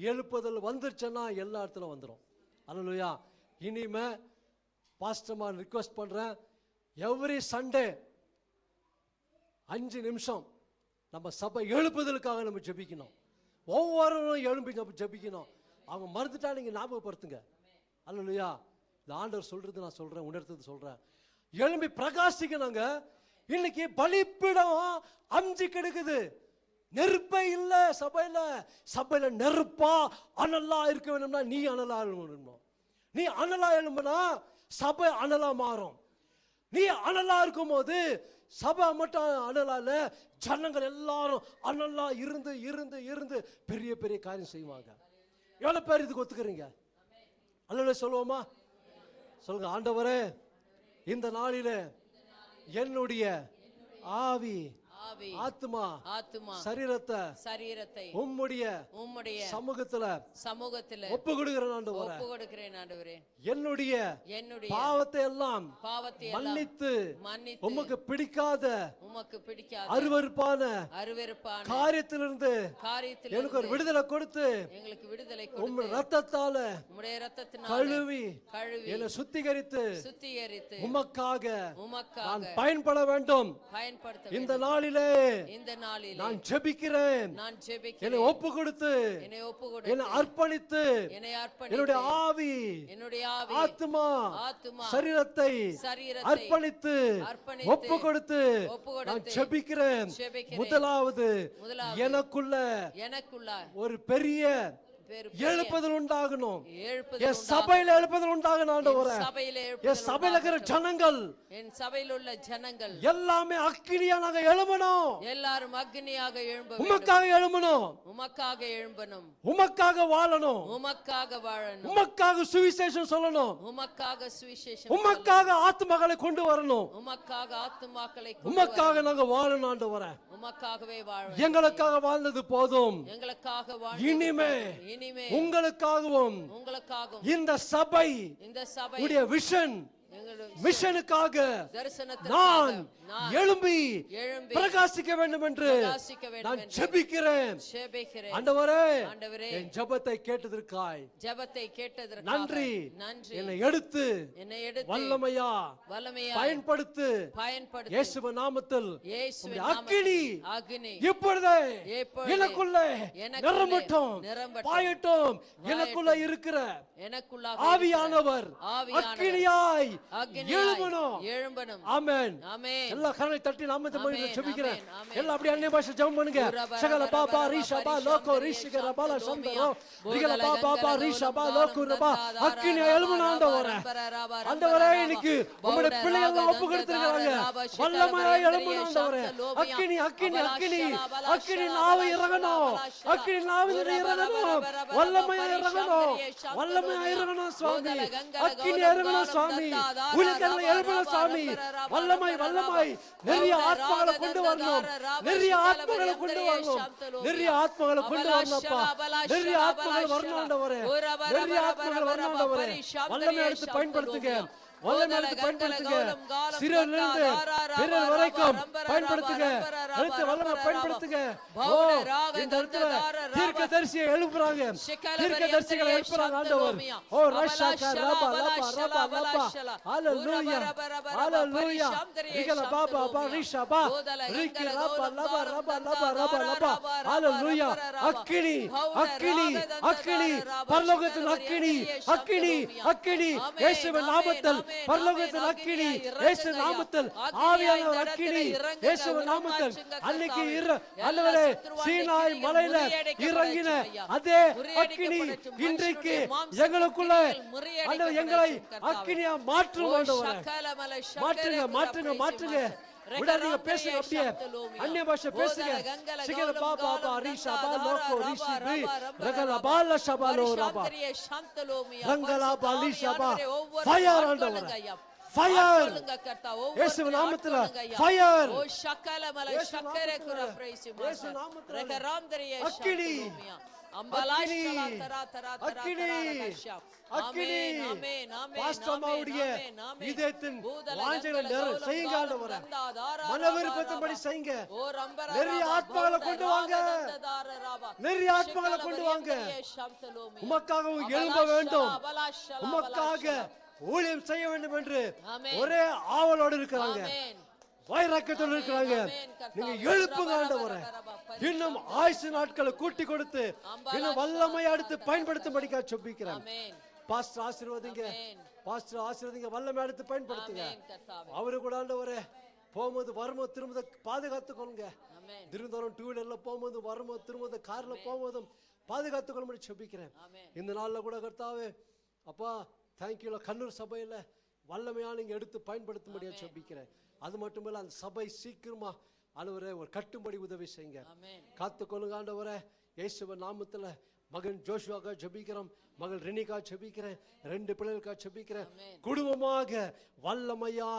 எழுப்புதல் வந்துருச்சுன்னா எல்லா இடத்துல வந்துடும். அல்லேலூயா. இனிமே பாஸ்டர்மா ரிக்வெஸ்ட் பண்றேன், எவ்ரி சண்டே 5 நிமிஷம் நம்ம சபை எழுப்புதலுக்காக நம்ம ஜெபிக்கணும். ஒவ்வொருவரும் எழும்பி நம்ம ஜெபிக்கணும். அவங்க மறந்துட்டா நீங்க ஞாபகப்படுத்துங்க. அல்லேலூயா. இந்த ஆண்டவர் சொல்றது நான் சொல்றேன், உணர்த்தது சொல்றேன். எழும்பி பிரகாசிக்கணுங்க. இன்னைக்கு பலிப்பிடம் அஞ்சு கிடக்குது, நெருப்பே இல்ல சபையில. சபையில நெருப்பா அனலா இருக்க வேணும்னா நீ அனலா எழும்பணும். நீ அனலா எழும்புனா சபை அனலா மாறும். நீ அனலா இருக்கும் போது சபை மட்டும் அனலால ஜனங்கள் எல்லாரும் அனலா இருந்து இருந்து இருந்து பெரிய பெரிய காரியம் செய்வாங்க. எவ்வளவு பேர் இதுக்கு ஒத்துக்கிறீங்க? அல்லேலூயா சொல்லுவோமா? சொல்லுங்க. ஆண்டவரே, இந்த நாளிலே என்னுடைய ஆவி, ஆத்மா, சரீரத்தை உம்முடைய சமூகத்துல ஒப்பு கொடுக்கிறேன் ஆண்டவரே. என்னுடைய பாவத்தை எல்லாம் மன்னித்து உமக்கு பிடிக்காத அருவருப்பான காரியத்திலிருந்து எனக்கு ஒரு விடுதலை கொடுத்து உம்முடைய ரத்தத்தால கழுவி என்னை சுத்திகரித்து உமக்காக நான் பயன்பட வேண்டும். இந்த நாளிலே நான் ஜெபிக்கிறேன். என்னை ஒப்பு கொடுத்து என்னை அர்ப்பணித்து என்னுடைய ஆவி, ஆத்மா, சரீரத்தை அர்ப்பணித்து ஒப்பு கொடுத்து நான் ஜெபிக்கிறேன். முதலாவது எனக்குள்ள ஒரு பெரிய எழுப்புதல் உண்டாகணும். என் சபையில எழுப்புதல் உண்டாகணும் ஆண்டவரே. என் சபையில இருக்கிற ஜனங்கள், என் சபையில் உள்ள ஜனங்கள் எல்லாமே அக்கினியா நாங்க எழும்பணும். எல்லாரும் அக்னியாக எழும்ப, உமக்காக எழும்பணும், உமக்காக எழும்பணும், உமக்காக வாழணும், உமக்காக வாழணும், உமக்காக சுவிசேஷம் சொல்லணும், உமக்காக சுவிசேஷம், உமக்காக ஆத்துமக்களை கொண்டு வரணும், உமக்காக ஆத்துமாக்களை, உமக்காக நாங்க வாழணும் ஆண்டவரே. உமக்காகவே வாழணும். எங்களுக்காக வாழ்ந்தது போதும். எங்களுக்காக இனிமே உங்களுக்காகவும் இந்த சபை உடைய விஷன் மிஷனுக்காக நான் எழும்பி பிரகாசிக்க வேண்டும் என்று நான் ஜெபிக்கிறேன். ஆண்டவரே, என் ஜெபத்தை கேட்டதற்காய் நன்றி. என்னை எடுத்து வல்லமையா பயன்படுத்து. இயேசுவின் நாமத்தில் அக்கினி இப்பொழுதே எனக்குள்ளே நிரம்பட்டும், பாயட்டும். எனக்குள்ள இருக்கிற ஆவியானவர் அக்கினியாய் எழும்பணும். ஆமென். எல்லா கரங்களை தட்டி நாம நாமத்தை மகிமை ஜெபிக்கிறேன். ஆமென், ஆமென். எல்லாம் அப்படியே அந்நிய பாஷை ஜெபம் பண்ணுங்க. சகல பாபா ரீஷபா லோகோ ரிஷிகர பால சந்தரோ ரிகல பாபா ரீஷபா லோகோ ரபா அக்கினி எழும்புன ஆண்டவரே. ஆண்டவரே, இன்னைக்கு உம்முடைய பிள்ளைகள் எல்லாம் ஒப்பு கொடுத்திருக்காங்க. வல்லமையா எழும்புன ஆண்டவரே. அக்கினி அக்கினி அக்கினி அக்கினி நாவை இறங்கணும். அக்கினி நாவை இறங்கணும். வல்லமையா இறங்கணும். வல்லமையா இறங்கணும் சுவாமி. அக்கினி இறங்கணும் சுவாமி. உலகத்துல எழும்பணும் சுவாமி. வல்லமை வல்லமை நிறைய ஆத்மாக்களை கொண்டு வரணும். நிறைய ஆத்மாக்களை கொண்டு வரணும். நிறைய ஆத்மாக்களை கொண்டு வரணும்ப்பா. நிறைய ஆத்மாக்கள் வரணும் ஆண்டவரே. நிறைய ஆத்மாக்கள் வரணும் ஆண்டவரே. வல்லமை எடுத்து பயன்படுத்துங்க. வல்லமை எடுத்து பயன்படுத்துங்க. சிறியவரிலிருந்து பெரியவர் வரைக்கும் பயன்படுத்துங்க. எடுத்து வல்லமை பயன்படுத்துங்க. ஓ, இந்த இடத்துல தீர்க்கதரிசியை எழுப்புறாங்க. தீர்க்கதரிசிகளை எழுப்புறாங்க ஆண்டவர். ஓ ரஷாகா ரபா ரபா ரபா ரபா. ஹalleluya ஹalleluya. ரிகல பாபா பா ரிஷபா ரிகி ரபா ரபா ரபா ரபா ரபா ரபா. ஹalleluya. அக்கினி அக்கினி அக்கினி பரலோகத்தின் அக்கினி அக்கினி அக்கினி இயேசுவின் நாமத்தில் பரலோகத்தின் அக்கினி இயேசுவின் நாமத்தில் ஆவியானவர் அக்கினி இயேசுவின் நாமத்தில் அன்னைக்கு ஆண்டவரே சீனாய் மலையில இறங்கின அதே அக்கினி இன்றைக்கு எங்களுக்குள்ள ஆண்டவர் எங்களை அக்கினியா மாற்றும் ஆண்டவரே. மாற்றுங்க மாற்றுங்க மாற்றுங்க. விடாதீங்க, பேசுங்க. அப்படியே அந்நிய பாஷை பேசுங்க. சிகல பாபா பா ரிஷபா லோகோ ரிஷிபி ரகல பால ஷபாலோ ரபா ரங்கலா பாலி ஷபா. ஃபயர் ஆண்டவரே. ஃபயர் இயேசுவின் நாமத்தில் ஃபயர். ஓ ஷக்கலமல ஷக்கரே குர பிரைஸ் இயேசுவின் நாமத்தில் ரகராந்தரிய அக்கினி அம்பலாஷலா தரா தரா அக்கினி அக்கினி. ஆமென் ஆமென். பாஸ்டமாவுடைய இதயத்தின் வாஞ்சைகளை செய்யுங்க ஆண்டவரே. மன விருப்பத்தின்படி செய்யுங்க. நிறைய ஆத்மாக்களை கொண்டு வாங்க. நிறைய ஆத்மாக்களை கொண்டு வாங்க. உமக்காக எழும்ப வேண்டும். உமக்காக ஊழியம் செய்ய வேண்டும் என்று ஒரே ஆவலோடு இருக்கிறாங்க. வைராக்கியத்தோடு இருக்கிறாங்க. நீங்க எழுப்புங்க ஆண்டவரே. இன்னும் ஆயுசு நாட்களை கூட்டி கொடுத்து இன்னும் வல்லமையை எடுத்து பயன்படுத்தும்படிக்கா ஜெபிக்கிறேன். பாஸ்டர் ஆசீர்வதிங்க. பாஸ்டர் ஆசீர்வதிங்க. வல்லமை எடுத்து பயன்படுத்துங்க. அவரு கூட ஆண்டவரே போகும்போது வரும்போது திரும்ப பாதுகாத்துக் கொள்ளுங்க. திருந்தோறும் டூ வீலர்ல போகும்போது வரும்போது திரும்ப கார்ல போகும்போதும் பாதுகாத்துக் கொள்ளும்படி ஜெபிக்கிறேன். இந்த நாள்ல கூட கர்த்தாவே அப்பா தேங்க்யூ. கண்ணூர் சபையில வல்லமையா நீங்க எடுத்து பயன்படுத்தும்படியா ஜெபிக்கிறேன். அது மட்டுமல்ல அந்த சபை சீக்கிரமா ஆண்டவரே ஒரு கட்டும்படி உதவி செய்யுங்க. காத்துக்கொள்ளுங்க ஆண்டவரே. இயேசுவின் நாமத்துல மகன் ஜோஷுவாக ஜெபிக்கிறோம். மகள் ரெனிகா ஜெபிக்கிறேன். 2 பிள்ளைகளுக்காக ஜெபிக்கிறேன். குடும்பமாக வல்லமையா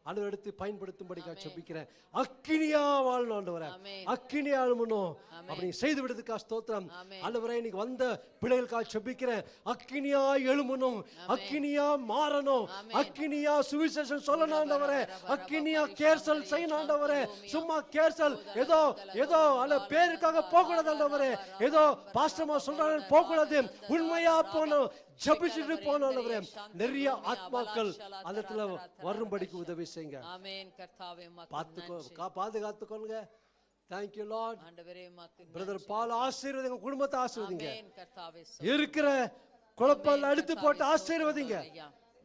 ஆண்டவர் எடுத்து பயன்படுத்தும்படிக்கா ஜெபிக்கிறேன். அக்கினியா வாழணும் ஆண்டவரே. அக்கினியா எழுமணும். அப்படி செய்து விடுறதுக்காக ஸ்தோத்திரம் ஆண்டவரே. இன்னைக்கு வந்த பிள்ளைகளுக்காக ஜெபிக்கிறேன். அக்கினியா எழுமணும். அக்கினியா மாறணும். அக்கினியா சுவிசேஷம் சொல்லணும் ஆண்டவரே. அக்கினியா கேர்சல் செய்யணும் ஆண்டவரே. சும்மா கேர்சல் ஏதோ ஏதோ அல்ல பேருக்காக போக கூடாது ஆண்டவரே. ஏதோ பாஸ்டர்மா சொல்றாங்க போக கூடாது. உண்மையா போனோம். ஜெபிச்சுட்டு போனவரே. நிறைய ஆத்மாக்கள் அதத்துல வரும்படிக்கு உதவி செய்யுங்க. ஆமென் கர்த்தாவே. பாதுகாத்துக் கொள்ளுங்க. Thank you Lord. ஆண்டவரே உமக்கு பிரதர் பால் ஆசீர்வதிங்க. குடும்பத்தை ஆசீர்வதிங்க. ஆமென் கர்த்தாவே. இருக்கிற குழப்பம் எடுத்து போட்டு ஆசீர்வதிங்க.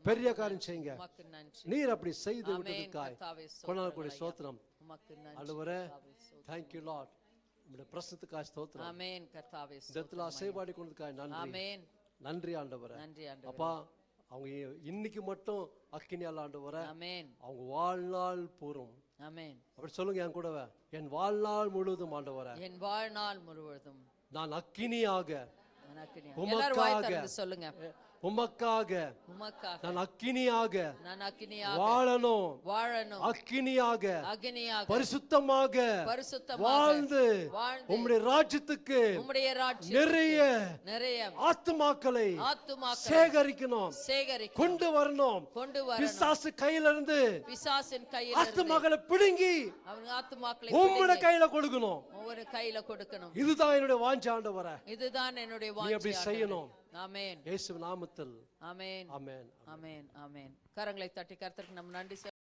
பெரிய காரியம் செய்யுங்க. உமக்கு நன்றி. நீர் அப்படி செய்து விட்டதுக்காய் கொண்டாடக்கூடிய ஸ்தோத்திரம் உமக்கு நன்றி. ஆண்டவரே Thank you Lord. உம்முடைய பிரசன்னத்துக்காக ஸ்தோத்திரம். ஆமென் கர்த்தாவே. இதத்துல அசைபாடி கொண்டதுக்காய் நன்றி. ஆமென். நன்றி ஆண்டவரே. நன்றி ஆண்டவரே. அப்பா அவங்க இன்னைக்கு மட்டும் அக்கினியால் ஆண்டவரே. ஆமென். அவங்க வாழ்நாள் பூரும். ஆமென். அப்படி சொல்லுங்க என் கூடவே. என் வாழ்நாள் முழுவதும் ஆண்டவரே. என் வாழ்நாள் முழுவதும் நான் அக்கினியாக எல்லாரும் வாய் திறந்து சொல்லுங்க. உமக்காக உமக்காக நான் அக்கினியாக நான் அக்கினியாக வாழணும். வாழணும். அக்கினியாக அக்கினியாக பரிசுத்தமாக பரிசுத்தமாக வாழ்ந்து உம்முடைய ராஜ்யத்துக்கு உம்முடைய ராஜ்யம் நிறைய நிறைய ஆத்துமாக்களை ஆத்துமாக்களை சேகரிக்கணும். கொண்டு வரணும். பிசாசு கையில இருந்து பிசாசின் கையில ஆத்துமாக்களை பிடுங்கி அவங்க ஆத்துமாக்களை உம்முடைய கையில கொடுக்கணும். ஒவ்வொரு கையில கொடுக்கணும். இதுதான் என்னுடைய வாஞ்சை ஆண்டவரே. இதுதான் என்னுடைய வாஞ்சை. நீ அப்படி செய்யணும். ஆமென். இயேசுவின் நாமத்தில் ஆமென். ஆமென். ஆமென். ஆமென். கரங்களை தட்டி கர்த்தருக்கு நம்ம நன்றி